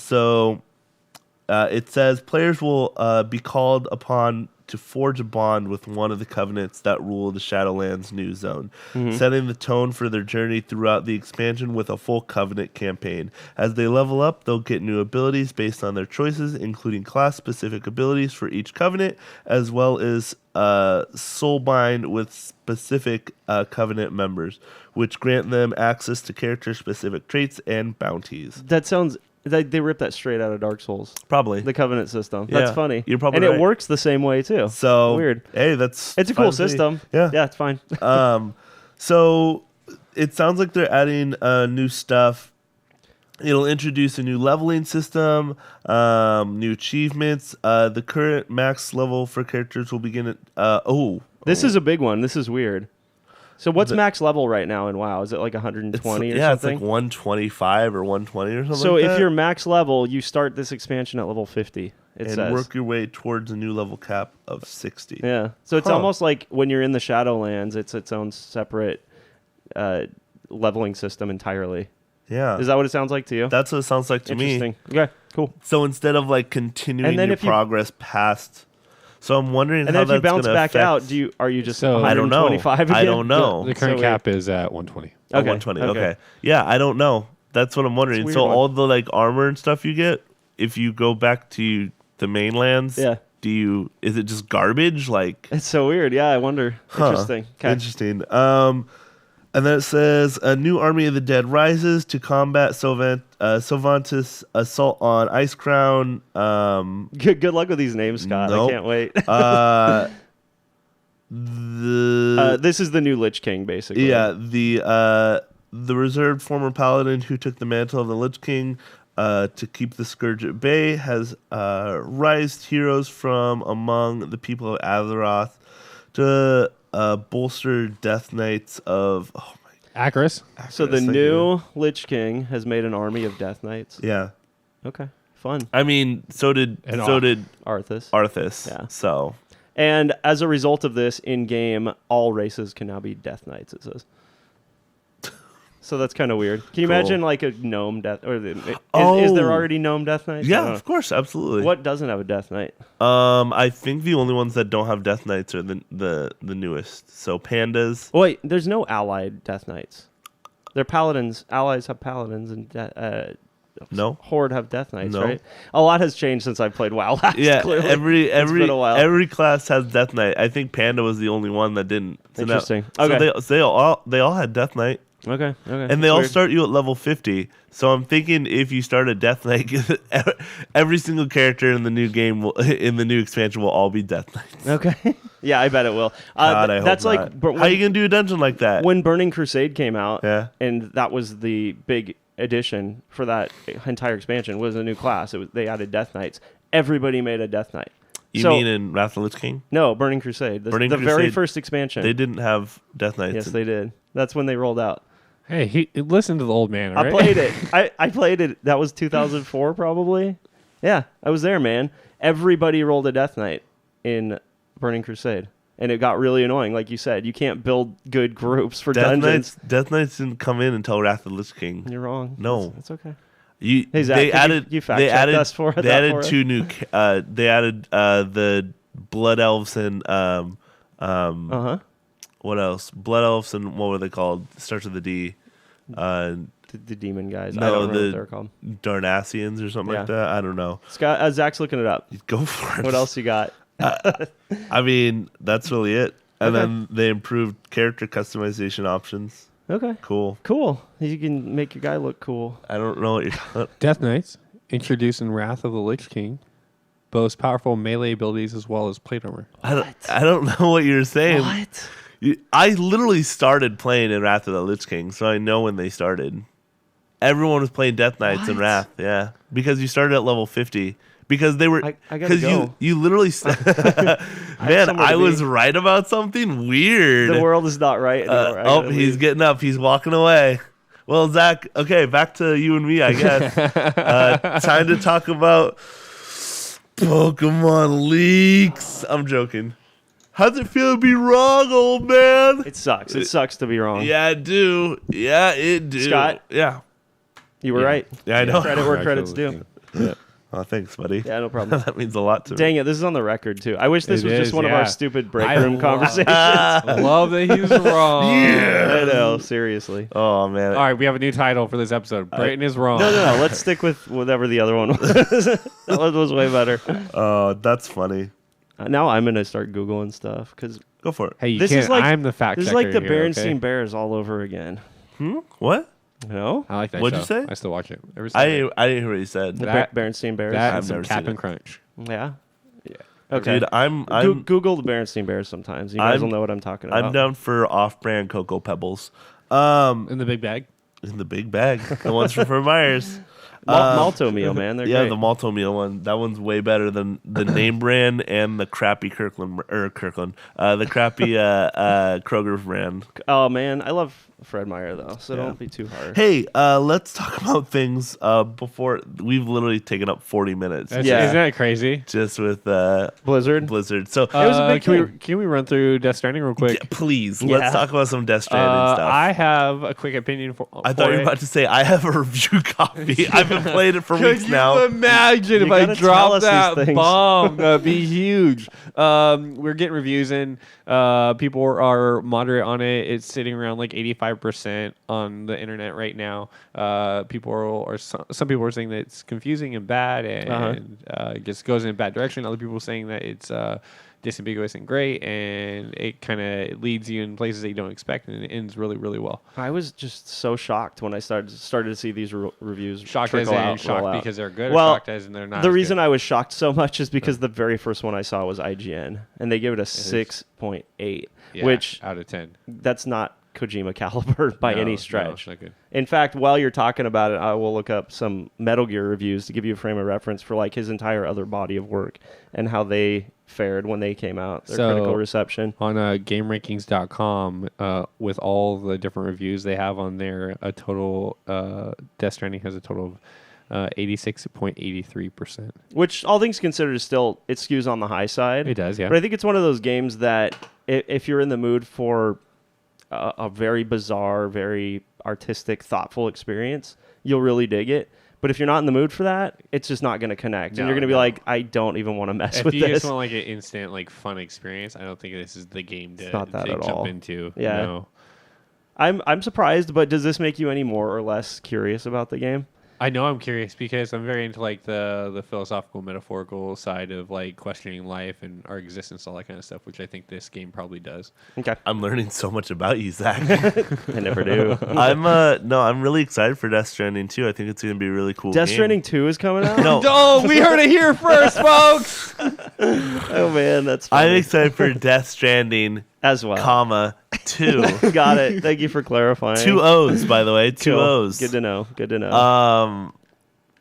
says players will be called upon to forge a bond with one of the covenants that rule the Shadowlands new zone, setting the tone for their journey throughout the expansion with a full covenant campaign. As they level up, they'll get new abilities based on their choices, including class-specific abilities for each covenant, as well as soulbind with specific covenant members, which grant them access to character-specific traits and bounties. That sounds... They ripped that straight out of Dark Souls. Probably. The Covenant system. Yeah. That's funny. You're probably right. And it works the same way, too. So weird. Hey, it's a cool system. Yeah. Yeah, it's fine. So it sounds like they're adding new stuff. It'll introduce a new leveling system, new achievements. The current max level for characters will begin at... This is a big one. This is weird. So what's max level right now in WoW? Is it like 120 or something? Yeah, it's like 125 or 120 or something So like if that. You're max level, you start this expansion at level 50, it says. Work your way towards a new level cap of 60. Yeah. So it's almost like when you're in the Shadowlands, it's its own separate leveling system entirely. Yeah. Is that what it sounds like to you? That's what it sounds like to me. Interesting. Okay, cool. So instead of like continuing your progress past So I'm wondering And how then if you that's bounce gonna back affect... out, are you just So- I don't know. 125 again? I don't know. The current So cap is at 120. Oh, Okay, 120. okay. Okay. Yeah, I don't know. That's what I'm wondering. It's a So weird one. all the like armor and stuff you get, if you go back to the mainlands, Yeah. is it just garbage? Like, It's so weird. Yeah, I wonder. Interesting. Okay. Interesting. And then it says a new army of the dead rises to combat Sylvantis' assault on Ice Crown. Good luck with these names, Scott. Nope. I can't wait. This is the new Lich King, basically. Yeah, the reserved former paladin who took the mantle of the Lich King to keep the scourge at bay has raised heroes from among the people of Azeroth to bolster Death Knights of... Oh my Acris. So the Thank new Lich King has made an army of Death Knights. Yeah. Okay. Fun. I mean, so did Arthas. Arthas. Yeah. So... And as a result of this, in-game, all races can now be Death Knights, it says. So that's kind of weird. Can you Cool. imagine like a gnome death? Or is Oh. there already gnome Death Knights? I Yeah, don't know. of course, absolutely. What doesn't have a Death Knight? I think the only ones that don't have Death Knights are the newest. So pandas. Oh, wait, there's no allied Death Knights. They're paladins. Allies have paladins, and No. Horde have Death Knights, No. right? A lot has changed since I played WoW last. Yeah, clearly. It's been a while. every class has Death Knight. I think Panda was the only one that didn't. So now- Interesting. So Okay. they all had Death Knight, Okay. and That's they all weird. start you at level 50. So I'm thinking if you start a Death Knight, every single character in the new game in the new expansion will all be Death Knights. Okay. Yeah, I bet it will. God, I hope that's not. like but How you gonna do a dungeon like that? when Burning Crusade came out, Yeah. and that was the big addition for that entire expansion was a new class. They added Death Knights. Everybody made a Death Knight. You So- mean in Wrath of the Lich King? No, Burning Crusade. The very Crusade, first expansion. They didn't have Death Knights. Yes, they did. That's when they rolled out. Hey, listen to the old man. All I right? played it. I played it. That was 2004, probably. Yeah, I was there, man. Everybody rolled a Death Knight in Burning Crusade, and it got really annoying. Like you said, you can't build good groups for dungeons. Death Knights didn't come in until Wrath of the Lich King. You're wrong. No. That's okay. They Zach, could you- added. you fact they check added. us for they that added for us? two new. They added the Blood Elves and Uh-huh. what else? Blood Elves and what were they called? Starts with a D. The demon guys. I No, don't know the what they're called. Darnassians or something Yeah. like that. I don't know. Scott, Zach's looking it up. Go for it. What else you got? I mean, that's really it. And Okay. then they improved character customization options. Okay. Cool. Cool. You can make your guy look cool. I don't know what you're. Death Knights, introduced in Wrath of the Lich King, boast powerful melee abilities as well as plate armor. I don't know what you're saying. What? I literally started playing in Wrath of the Lich King, so I know when they started. Everyone was playing Death Knights in What? Wrath, yeah, because you started at level 50. Because they were, I gotta because go. you literally, man, somewhere I to was be. right about something weird. The world is not right anymore. I gotta He's leave. getting up. He's walking away. Well, Zach, okay, back to you and me, I guess. Time to talk about Pokemon leaks. I'm joking. How's it feel to be wrong, old man? It sucks. It sucks to be wrong. Yeah, it do. Yeah, it do. Scott? Yeah. You were right. Yeah, I know. Credit where credit's due. Yeah. Oh, thanks, buddy. Yeah, no problem. That means a lot to me. Dang it, this is on the record too. I wish this It was just is, one of yeah. our stupid break I room love- conversations. I love that he's wrong. I know, seriously. Oh, man. All right, we have a new title for this episode. Brittin is wrong. No. Let's stick with whatever the other one was. That one was way better. Oh, that's funny. Now I'm gonna start googling stuff because Go for it. Hey, you this can't. is like I'm the fact this is checker like the here, Berenstain okay? Bears all over again. What? No, I like that What'd show. you say? I still watch it. Every I Sunday. didn't hear what you said. the That- Berenstain Bears. That I've and some never Cap seen and it. Crunch. Yeah. Okay. Dude, I'm Google the Berenstain Bears sometimes. You guys will know what I'm talking about. I'm down for off-brand Cocoa Pebbles. In the big bag. In the big bag, the ones from Myers. Malto meal, man. They're Yeah, great. the malto meal one. That one's way better than the name brand and the crappy the crappy Kroger brand. Oh man, I love Fred Meyer though, so Yeah. don't be too hard. Hey, let's talk about things before we've literally taken up 40 minutes Yeah. Isn't that crazy? just with Blizzard. So It was a big Can we run through Death Stranding real quick? please, Yeah. let's talk about some Death Stranding stuff. I have a quick opinion for. I thought you were about to say I have a review copy. I've been playing it for Could weeks you now. imagine You if I gotta tell dropped us these that things. bomb? That'd be huge. We're getting reviews in. People are moderate on it. It's sitting around like 85% on the internet right now. Some people are saying that it's confusing and bad and just goes in a bad direction. Other people are saying that it's disambiguous and great, and it kind of leads you in places that you don't expect, and it ends really, really well. I was just so shocked when I started to see these reviews. Shocked as trickle in out, roll shocked out. because they're good, Well, or shocked as in they're not. The as reason good? I was shocked so much is because the very first one I saw was IGN, and they gave it a 6.8, Yeah, which out of 10 that's not Kojima caliber by No, any no, stretch. it's not good. In fact, while you're talking about it, I will look up some Metal Gear reviews to give you a frame of reference for like his entire other body of work and how they fared when they came out, their So- critical reception. On GameRankings.com, with all the different reviews they have on there, a total Death Stranding has a total of 86.83%. Which, all things considered, is still, it skews on the high side. It does, yeah. But I think it's one of those games that if you're in the mood for a very bizarre, very artistic, thoughtful experience, you'll really dig it. But if you're not in the mood for that, it's just not going to connect. No, and you're going to be no. like, I don't even want to mess If with you this. just want like an instant, like fun experience, I don't think this is the game to, It's not that to at jump all. into. Yeah. No. I'm surprised, but does this make you any more or less curious about the game? I know I'm curious because I'm very into like the philosophical, metaphorical side of like questioning life and our existence, all that kind of stuff, which I think this game probably does. Okay. I'm learning so much about you, Zach. I never do. I'm really excited for Death Stranding too. I think it's going to be a really cool. Death game. Stranding 2 is coming out? No, Oh, we heard it here first, folks. Oh, man, that's I'm funny. excited for Death Stranding, As well. comma 2. Got it. Thank you for clarifying. 2 O's, by the way. 2 Cool. O's. Good to know.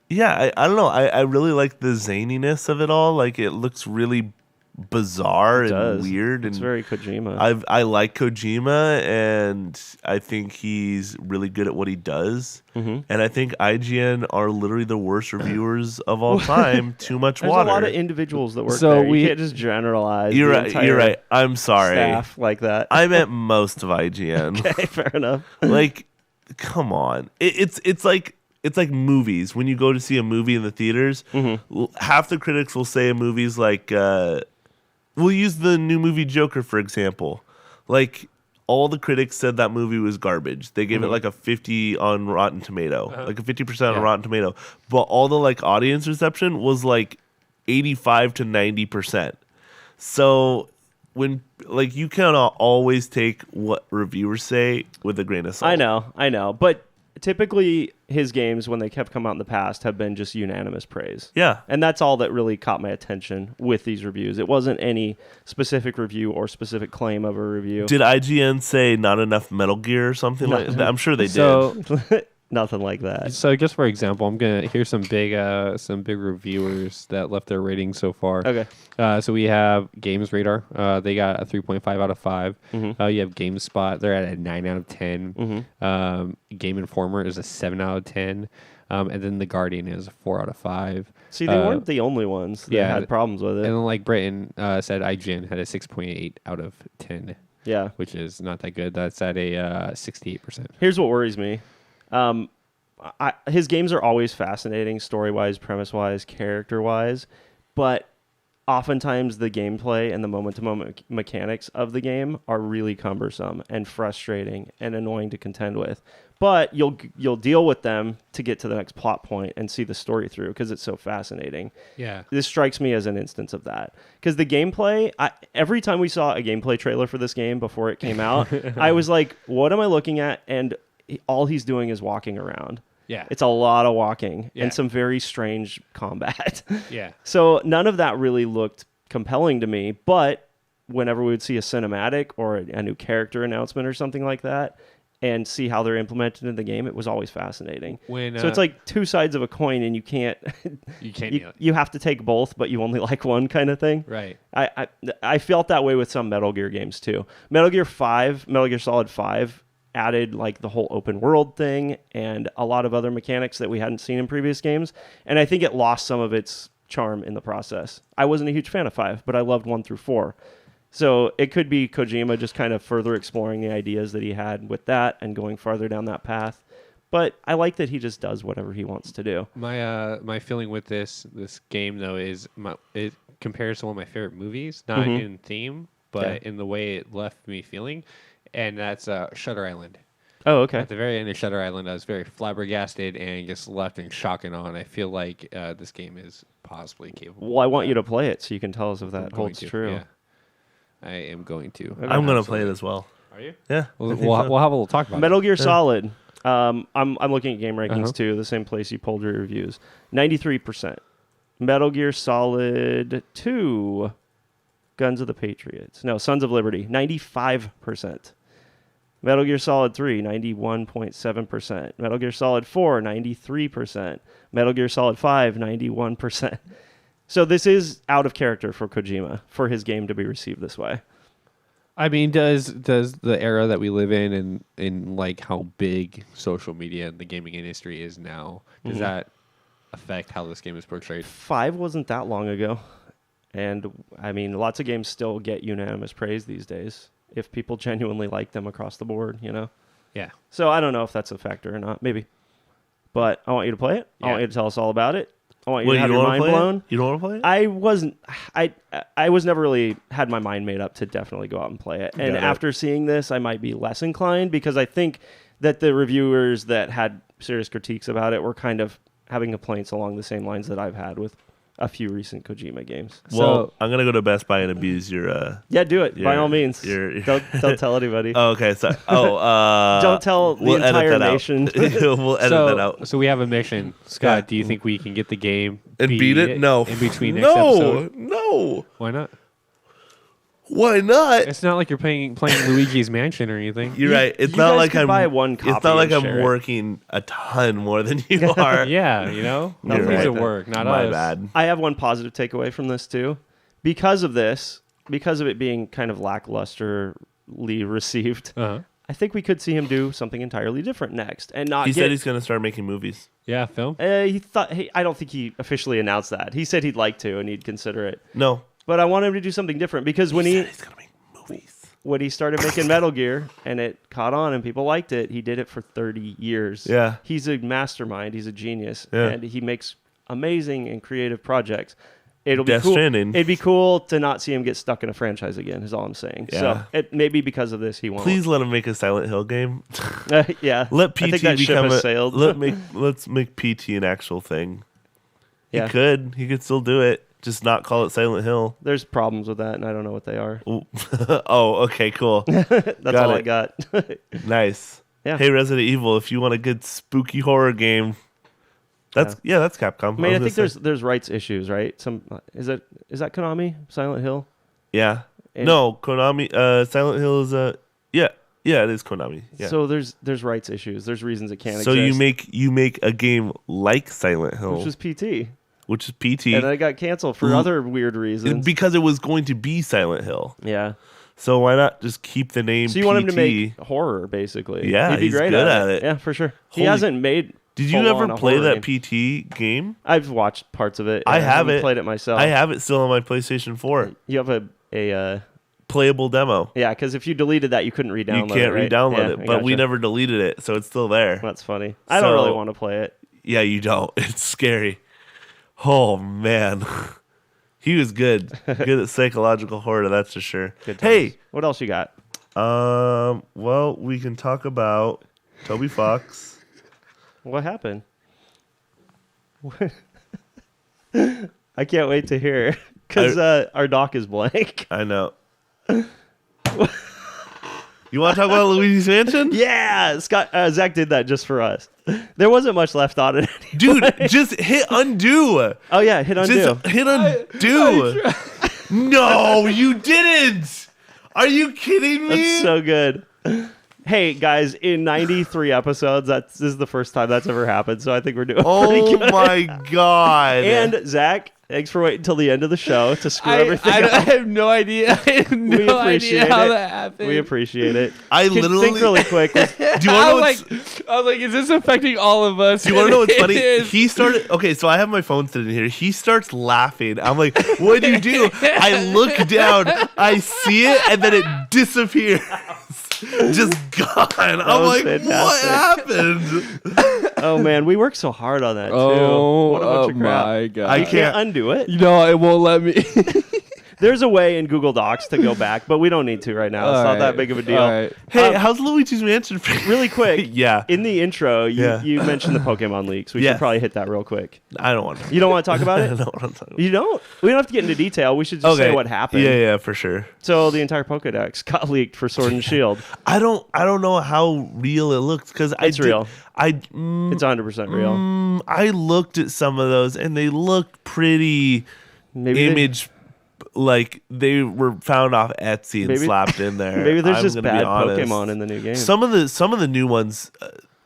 Yeah, I don't know. I really like the zaniness of it all. Like, it looks really bizarre It and does. weird. It's And very Kojima. I like Kojima, and I think he's really good at what he does. Mm-hmm. And I think IGN are literally the worst reviewers of all time. Too much There's water. a lot of individuals that work So there. we- You can't just generalize. You're the right. entire You're right. I'm sorry. Staff like that. I meant most of IGN. Okay, fair enough. Like, come on. It's like movies. When you go to see a movie in the theaters, half the critics will say a movie's like, we'll use the new movie Joker, for example. Like, all the critics said that movie was garbage. They gave it like a 50 on Rotten Tomato, like a 50% on Rotten Tomato. But all the like audience reception was like 85 to 90%. So when like you cannot always take what reviewers say with a grain of salt. I know. But typically, his games, when they have come out in the past, have been just unanimous praise. Yeah. And that's all that really caught my attention with these reviews. It wasn't any specific review or specific claim of a review. Did IGN say not enough Metal Gear or something like that? I'm sure they did. So, Nothing like that. so just for example, I'm gonna here's some big reviewers that left their ratings so far. Okay. So we have Games Radar. They got a 3.5 out of 5. You have GameSpot. They're at a 9 out of 10. Game Informer is a 7 out of 10. And then The Guardian is a 4 out of 5. See, they weren't the only ones that had problems with And it. then like Brittin said, IGN had a 6.8 out of 10, Yeah. which is not that good. That's at a 68%. Here's what worries me. His games are always fascinating, story-wise, premise-wise, character-wise, but oftentimes the gameplay and the moment-to-moment mechanics of the game are really cumbersome and frustrating and annoying to contend with. But you'll deal with them to get to the next plot point and see the story through because it's so fascinating. Yeah. This strikes me as an instance of that. Because the gameplay, every time we saw a gameplay trailer for this game before it came out, I was like, what am I looking at? And all he's doing is walking around. Yeah. It's a lot of walking Yeah. and some very strange combat. Yeah. So none of that really looked compelling to me. But whenever we would see a cinematic or a new character announcement or something like that and see how they're implemented in the game, it was always fascinating. So it's like two sides of a coin and you can't... you can't. you have to take both, but you only like one kind of thing. Right. I felt that way with some Metal Gear games too. Metal Gear Solid 5, added like the whole open world thing and a lot of other mechanics that we hadn't seen in previous games. And I think it lost some of its charm in the process. I wasn't a huge fan of 5, but I loved 1 through 4. So it could be Kojima just kind of further exploring the ideas that he had with that and going farther down that path. But I like that he just does whatever he wants to do. My feeling with this game though is it compares to one of my favorite movies, not in theme, but in the way it left me feeling, and that's Shutter Island. Oh, okay. At the very end of Shutter Island, I was very flabbergasted and just left in shock and awe. And I feel like this game is possibly capable. Well, I want you to play it so you can tell us if that holds true. Yeah. I am going to. Okay. I'm going to play it as well. Are you? Yeah. We'll have a little talk about Metal it. Gear Solid. I'm looking at game rankings too, the same place you pulled your reviews. 93%. Metal Gear Solid 2. Guns of the Patriots. No, Sons of Liberty. 95%. Metal Gear Solid 3, 91.7%. Metal Gear Solid 4, 93%. Metal Gear Solid 5, 91%. So this is out of character for Kojima, for his game to be received this way. I mean, does the era that we live in and in like how big social media and the gaming industry is now, does that affect how this game is portrayed? 5 wasn't that long ago. And, I mean, lots of games still get unanimous praise these days if people genuinely like them across the board, you know? Yeah. So I don't know if that's a factor or not. Maybe. But I want you to play it. I want you to tell us all about it. I want you to have your mind blown. You don't want to play it? I was never really had my mind made up to definitely go out and play it. And after seeing this, I might be less inclined because I think that the reviewers that had serious critiques about it were kind of having complaints along the same lines that I've had with a few recent Kojima games. Well, I'm going to go to Best Buy and abuse your... yeah, do it. By all means. Don't tell anybody. Oh, okay. So, don't tell the entire nation. We'll edit that out. So we have a mission. Scott, do you think we can get the game and beat it? No. In between next episode? No. Why not? Why not? It's not like you're playing Luigi's Mansion or anything. You're right. It's you not guys like could I'm buy one copy. It's not like and I'm share working a ton more than you are. Yeah, you know? You're Nothing's right. at work, not My us. bad. I have one positive takeaway from this too. Because of this, because of it being kind of lacklusterly received, Uh-huh. I think we could see him do something entirely different next, and not. He said he's going to start making movies. Yeah, film. He thought. I don't think he officially announced that. He said he'd like to and he'd consider it. No. But I want him to do something different because when He said he's going to make movies. When he started making Metal Gear and it caught on and people liked it, he did it for 30 years. Yeah. He's a mastermind. He's a genius. Yeah. And he makes amazing and creative projects. It'll be Death cool. Stranding. It'd be cool to not see him get stuck in a franchise again, is all I'm saying. Yeah. So maybe because of this, he won't. Please let him make a Silent Hill game. Yeah. Let PT I think that ship become has sailed. Let's make PT an actual thing. Yeah. He could. He could still do it. Just not call it Silent Hill. There's problems with that, and I don't know what they are. Oh, okay, cool. That's all I got. Nice. Yeah. Hey, Resident Evil, if you want a good spooky horror game, that's Capcom. I mean, I think there's rights issues, right? Is that Konami? Silent Hill? Yeah. And- No, Konami. Silent Hill is yeah, it is Konami. Yeah. So there's rights issues. There's reasons it can't So exist. you make a game like Silent Hill, Which was PT. which is PT, And then it got canceled for other weird reasons. because it was going to be Silent Hill. Yeah. So why not just keep the name? So you want him to make horror, basically? Yeah, he'd be he's great good at at it. Yeah, for sure. He Holy- hasn't made. Did you full-on ever a play horror that game. PT game? I've watched parts of it. I haven't played it myself. I have it still on my PlayStation 4. You have a Playable demo. yeah, because if you deleted that, you couldn't re-download You can't it, right? re-download Yeah, it, I but we gotcha. never deleted it, so it's still there. That's funny. I don't So- really want to play it. Yeah, you don't. It's scary. Oh man, he was good. Good at psychological horror, that's for sure. Good times. Hey, What else you got? well, we can talk about Toby Fox. What happened? I can't wait to hear because our doc is blank. I know. You want to talk about Luigi's Mansion? Yeah, Zach did that just for us. There wasn't much left on it. Dude, just hit undo. Oh yeah, hit undo. Just hit undo. No, you didn't. Are you kidding me? That's so good. Hey guys, in 93 episodes, this is the first time that's ever happened. So I think we're doing pretty Oh good. my god. And Zach, Thanks for waiting until the end of the show to screw I everything up. have no idea. I have We no appreciate idea how it. that happened. We appreciate it. I Think literally really quick. Do you want to know I what's was like, is this affecting all of us? Do you want to know what's funny? It is. He started. Okay, so I have my phone sitting here. He starts laughing. I'm like, "What do you do?" I look down. I see it, and then it disappears. Just gone. I'm was like, fantastic. "What happened?" Oh man, we worked so hard on that too. Oh, What a bunch of crap. my God. I You can't undo it. No, it won't let me. There's a way in Google Docs to go back, but we don't need to right now. It's not that big of a deal. All right. Hey, how's Luigi's Mansion? Really quick. Yeah. In the intro, Yeah. you mentioned the Pokemon leaks. We Yes. should probably hit that real quick. I don't want to. You don't want to talk about I it? don't want to talk about You don't? We don't have to get into detail. We should just say what happened. Yeah, for sure. So the entire Pokedex got leaked for Sword and Shield. I don't know how real it looks because It's real. It's It's 100% real. I looked at some of those and they looked pretty Maybe image like they were found off Etsy and Maybe- slapped in there. maybe there's I'm just gonna be bad honest. Pokemon in the new game. Some of the new ones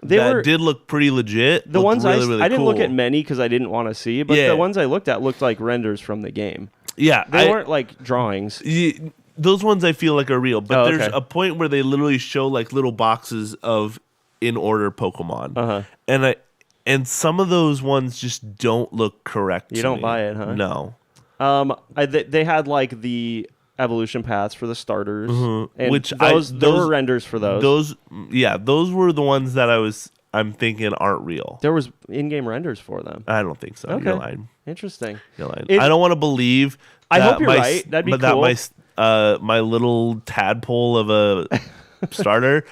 They that were- did look pretty legit. The looked ones really, really I didn't look cool. at many because I didn't want to see, but Yeah. the ones I looked at looked like renders from the game. Yeah, They weren't like drawings. those ones I feel like are real, but Oh, there's okay. a point where they literally show like little boxes of in order Pokemon, Uh-huh. and some of those ones just don't look correct. You to don't me. buy it, huh? No. They had like the evolution paths for the starters, and Which there were renders for those. Those were the ones that I'm thinking aren't real. There was in-game renders for them. I don't think so. Okay. You're lying. Interesting. You're lying. If- I don't want to believe. I that hope you're my right. That'd be but cool. That my little tadpole of a starter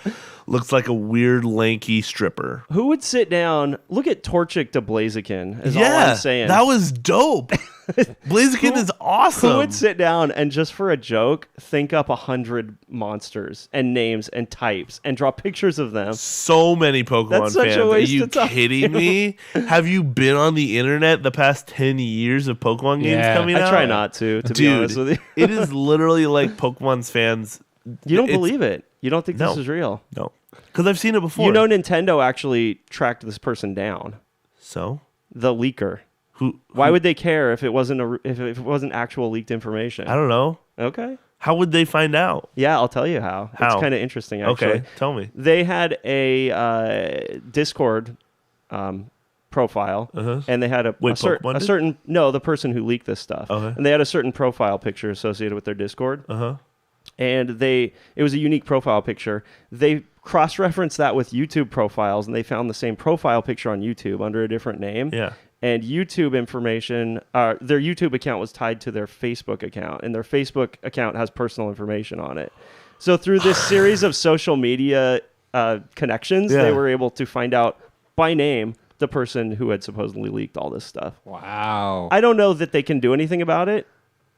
looks like a weird lanky stripper. Who would sit down? Look at Torchic to Blaziken. Is all I'm saying. that was dope. Blaziken is awesome. Who would sit down and just for a joke think up 100 monsters and names and types and draw pictures of them? So many Pokemon That's such a fans. Are waste you of time. kidding me? Have you been on the internet the past 10 years of Pokemon games Yeah. coming out? I try not to be honest with you. It is literally like Pokemon's fans. You don't It's- believe it. You don't think No. this is real. No. Because I've seen it before. You know Nintendo actually tracked this person down. So? The leaker. Why would they care if it wasn't if it wasn't actual leaked information? I don't know. Okay. How would they find out? Yeah, I'll tell you how. It's How? kind of interesting, actually. Okay, tell me. They had a Discord profile, and they had a Wait, Pokemon did? certain the person who leaked this stuff, Okay. and they had a certain profile picture associated with their Discord, and it was a unique profile picture. They cross-referenced that with YouTube profiles, and they found the same profile picture on YouTube under a different name. Yeah. And YouTube information, their YouTube account was tied to their Facebook account, and their Facebook account has personal information on it. So through this series of social media connections, Yeah. they were able to find out by name the person who had supposedly leaked all this stuff. Wow. I don't know that they can do anything about it,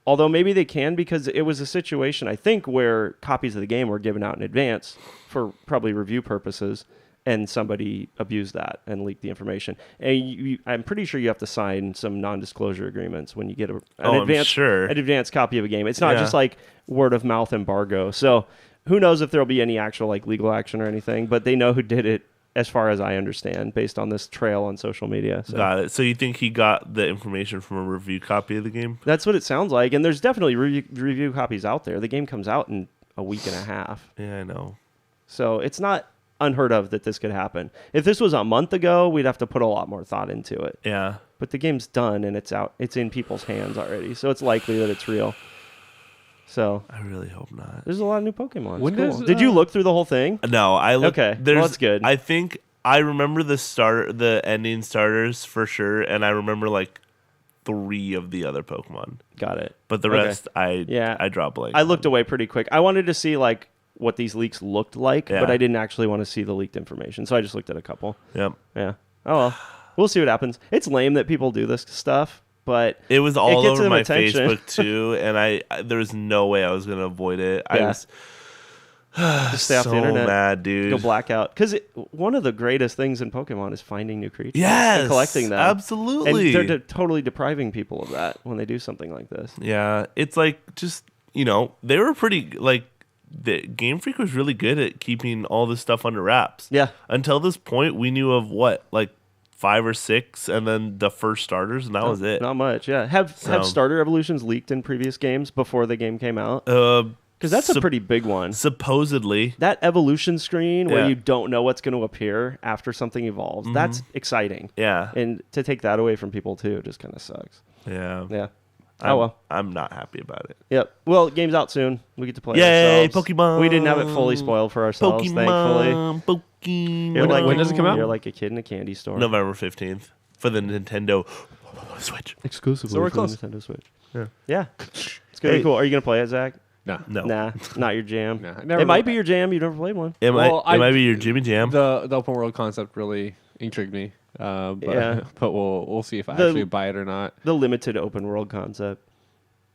although maybe they can because it was a situation, I think, where copies of the game were given out in advance for probably review purposes, and somebody abused that and leaked the information. And I'm pretty sure you have to sign some non-disclosure agreements when you get an advanced copy of a game. It's not just like word of mouth embargo. So who knows if there'll be any actual like legal action or anything, but they know who did it as far as I understand based on this trail on social media. So. Got it. So you think he got the information from a review copy of the game? That's what it sounds like. And there's definitely review copies out there. The game comes out in a week and a half. Yeah, I know. So it's not unheard of that this could happen. If this was a month ago, we'd have to put a lot more thought into it. Yeah. But the game's done and it's out. It's in people's hands already. So it's likely that it's real. So I really hope not. there's a lot of new Pokemon. It's When cool. does, Did you look through the whole thing? No, I look. Okay, well, There's, that's good. I think I remember the ending starters for sure, and I remember like 3 of the other Pokemon, Got it. but the Okay. rest I draw blank. I looked away pretty quick. I wanted to see like what these leaks looked like, Yeah. but I didn't actually want to see the leaked information. So I just looked at a couple. Yep. Yeah. Oh well. We'll see what happens. It's lame that people do this stuff, but It was all gets over them my attention. Facebook too, and I there was no way I was gonna avoid it. I Yeah. was just stay off so the internet. mad, dude. Go blackout. Because one of the greatest things in Pokemon is finding new creatures. Yes, And collecting them. absolutely. And they're totally depriving people of that when they do something like this. Yeah, it's like just they were pretty like the Game Freak was really good at keeping all this stuff under wraps. Yeah. Until this point, we knew of what like 5 or 6, and then the first starters, and that was it. Not much. Yeah. Have starter evolutions leaked in previous games before the game came out? Because that's a pretty big one. Supposedly. That evolution screen where you don't know what's going to appear after something evolves, that's exciting. Yeah. And to take that away from people, too, just kind of sucks. Yeah. Yeah. I'm not happy about it. Yep. Well, game's out soon. We get to play Yay, ourselves. Pokemon. We didn't have it fully spoiled for ourselves, thankfully. Pokemon. When does it come out? You're like a kid in a candy store. November 15th for the Nintendo Switch. Exclusively So we're for close. the Nintendo Switch. Yeah. Yeah. It's going to be cool. Are you going to play it, Zach? No. Nah, not your jam. Nah, I never It might really- be your jam. You've never played one. It might be your Jimmy Jam. The open world concept really intrigued me. But we'll see if I actually buy it or not. The limited open world concept.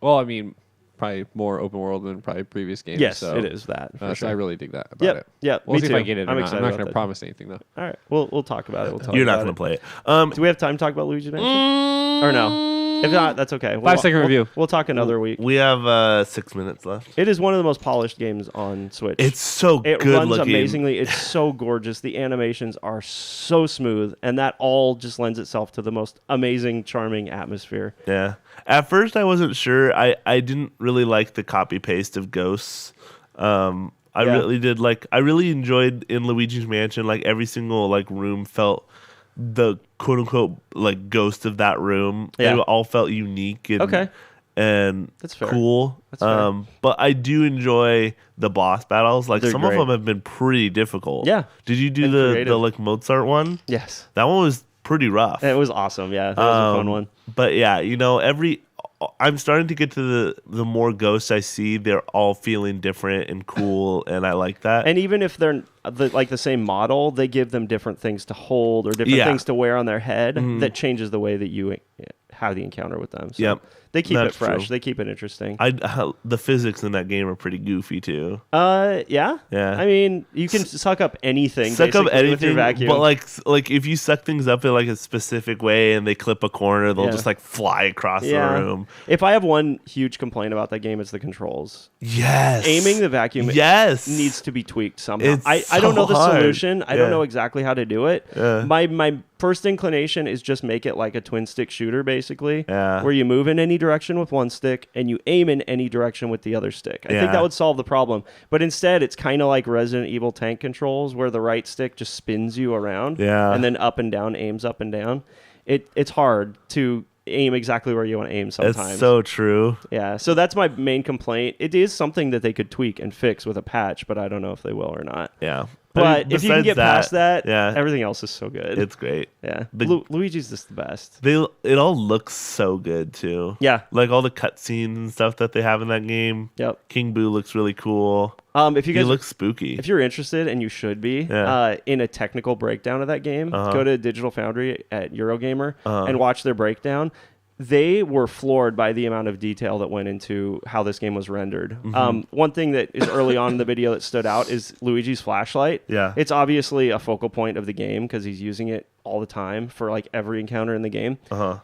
Well, I mean, probably more open world than probably previous games. Yes, so, it is that. For So sure. I really dig that about it. Yeah. We'll me see too. if I get it or I'm not. excited I'm not about going to that. promise anything, though. All right. We'll talk about it. You're not going going to play it. Do we have time to talk about Luigi's Mansion? Or no? If not, that's okay. 5-second review. We'll talk another week. We have 6 minutes left. It is one of the most polished games on Switch. It's so It good runs looking. amazingly. It's so gorgeous. The animations are so smooth, and that all just lends itself to the most amazing, charming atmosphere. Yeah. At first, I wasn't sure. I didn't really like the copy paste of Ghosts. I really did I really enjoyed in Luigi's Mansion. Like every single room felt the quote unquote ghost of that room. Yeah. It all felt unique and That's fair. cool. That's fair. But I do enjoy the boss battles. They're Some great. of them have been pretty difficult. Yeah. Did you do And the creative. Mozart one? Yes. That one was pretty rough. And it was awesome. Yeah, that was a fun one. But yeah, I'm starting to get to the more ghosts I see, they're all feeling different and cool, and I like that. And even if they're the same model, they give them different things to hold or different things to wear on their head that changes the way that you have the encounter with them. So Yep. they keep That's it fresh. true. They keep it interesting. The physics in that game are pretty goofy too. Yeah. Yeah. I mean, you can suck up anything. Suck up basically with your anything, vacuum. but like if you suck things up in a specific way and they clip a corner, they'll Yeah. just fly across the room. If I have one huge complaint about that game, it's the controls. Yes. Aiming the vacuum Yes. needs to be tweaked somehow. It's I don't know the so hard. solution. I Yeah. don't know exactly how to do it. Yeah. My first inclination is just make it like a twin stick shooter, basically, Yeah. where you move in any direction with one stick and you aim in any direction with the other stick. I think Yeah. that would solve the problem. But instead, it's kind of like Resident Evil tank controls, where the right stick just spins you around, Yeah. and then up and down aims up and down. It's hard to aim exactly where you want to aim sometimes. It's so true. Yeah, so that's my main complaint. It is something that they could tweak and fix with a patch, but I don't know if they will or not. Yeah. But if you can besides get past that, yeah, everything else is so good. it's great. yeah, the- Luigi's just the best. It all looks so good too. Yeah. Like all the cutscenes and stuff that they have in that game. Yep. King Boo looks really cool. If you He guys, looks spooky. if you're interested, and you should be, Yeah. in a technical breakdown of that game, go to Digital Foundry at Eurogamer and watch their breakdown. They were floored by the amount of detail that went into how this game was rendered. One thing that is early on in the video that stood out is Luigi's flashlight. Yeah. It's obviously a focal point of the game because he's using it all the time for every encounter in the game.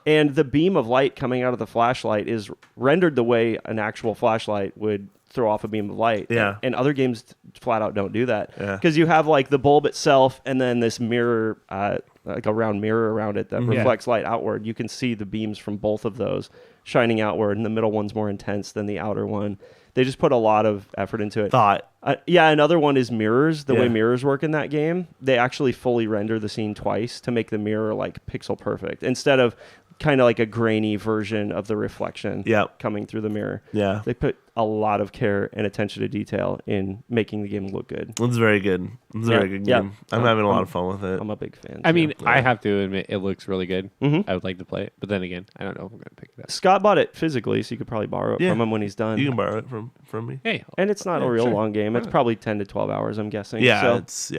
And the beam of light coming out of the flashlight is rendered the way an actual flashlight would throw off a beam of light. Yeah. And other games flat out don't do that. Yeah. Because you have the bulb itself and then this mirror, a round mirror around it that reflects light outward. You can see the beams from both of those shining outward, and the middle one's more intense than the outer one. They just put a lot of effort into it. Thought. Yeah, another one is mirrors. The way Yeah. mirrors work in that game, they actually fully render the scene twice to make the mirror pixel perfect instead of kind of like a grainy version of the reflection Yep. coming through the mirror. Yeah. They put a lot of care and attention to detail in making the game look good. It's very good. It's a Yeah. very good Yeah. game. I'm having a lot of fun with it. I'm a big fan. I too. mean, I have to admit, it looks really good. Mhm. I would like to play it. But then again, I don't know if I'm going to pick it up. Scott bought it physically, so you could probably borrow it Yeah. from him when he's done. You can borrow it from me. Hey. And it's not Yeah, a real sure. long game. It's Why not? probably 10 to 12 hours, I'm guessing. Yeah, So, it's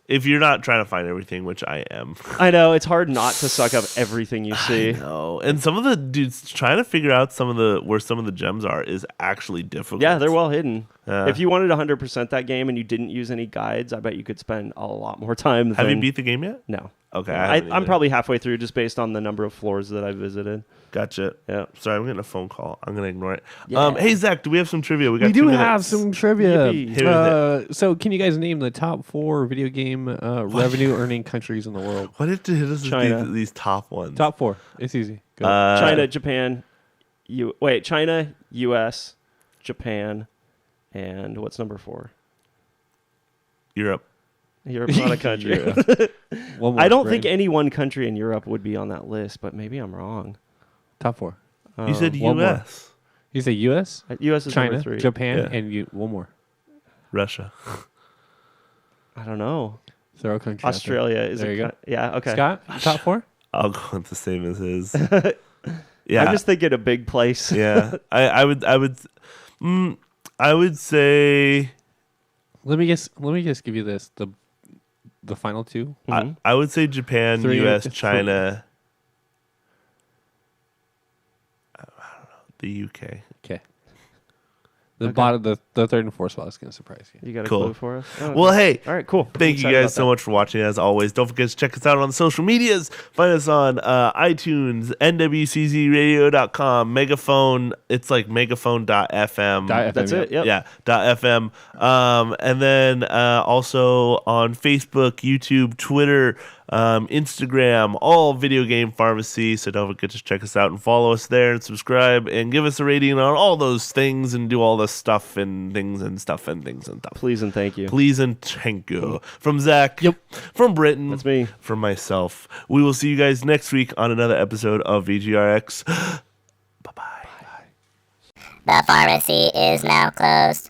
if you're not trying to find everything, which I am. I know it's hard not to suck up everything you see. No, and some of the dudes trying to figure out where some of the gems are is actually difficult. Yeah, they're well hidden. Yeah. If you wanted 100% that game and you didn't use any guides, I bet you could spend a lot more time. Have you than- beat the game yet? No. Okay, I haven't I'm either. probably halfway through just based on the number of floors that I've visited. Gotcha. Yeah. Sorry, I'm getting a phone call. I'm gonna ignore it. Yeah. Hey Zach, do we have some trivia? We got We 2 do minutes. have some trivia. Yippee. Hit it with So, can you guys name the top 4 video game revenue earning countries in the world? What did you hit us with China. these top ones? Top 4. It's easy. Go. China, Japan, China, U.S., Japan, and what's number 4? Europe. Europe's not a country. One more, I don't Brittin. think any one country in Europe would be on that list, but maybe I'm wrong. Top 4. You said one more. U.S. You say U.S., U.S. is China, number 3. Japan, Yeah. and one more. Russia. I don't know. Throw a country. out Australia is There a you go. Yeah, okay. Scott, top 4? I'll go with the same as his. Yeah. I'm just thinking a big place. Yeah. I would say Let me just give you this. The final 2. I would say Japan, 3, U.S., 4. China. I don't know. The U.K. Okay. The bottom, the third and fourth spot is going to surprise you. You got a Cool. clue for us? Oh, Well, okay. hey, All right, cool. thank you guys so much for watching. As always, don't forget to check us out on the social medias. Find us on iTunes, nwczradio.com, Megaphone. It's like megaphone.fm. That's it. Yep. Yeah, .fm. And then also on Facebook, YouTube, Twitter, Instagram, all Video Game Pharmacy. So don't forget to check us out and follow us there and subscribe and give us a rating on all those things and do all the stuff and things and stuff and things and stuff. Please and thank you. Please and thank you. From Zach. Yep. From Brittin. That's me. From myself. We will see you guys next week on another episode of VGRx. Bye-bye. The pharmacy is now closed.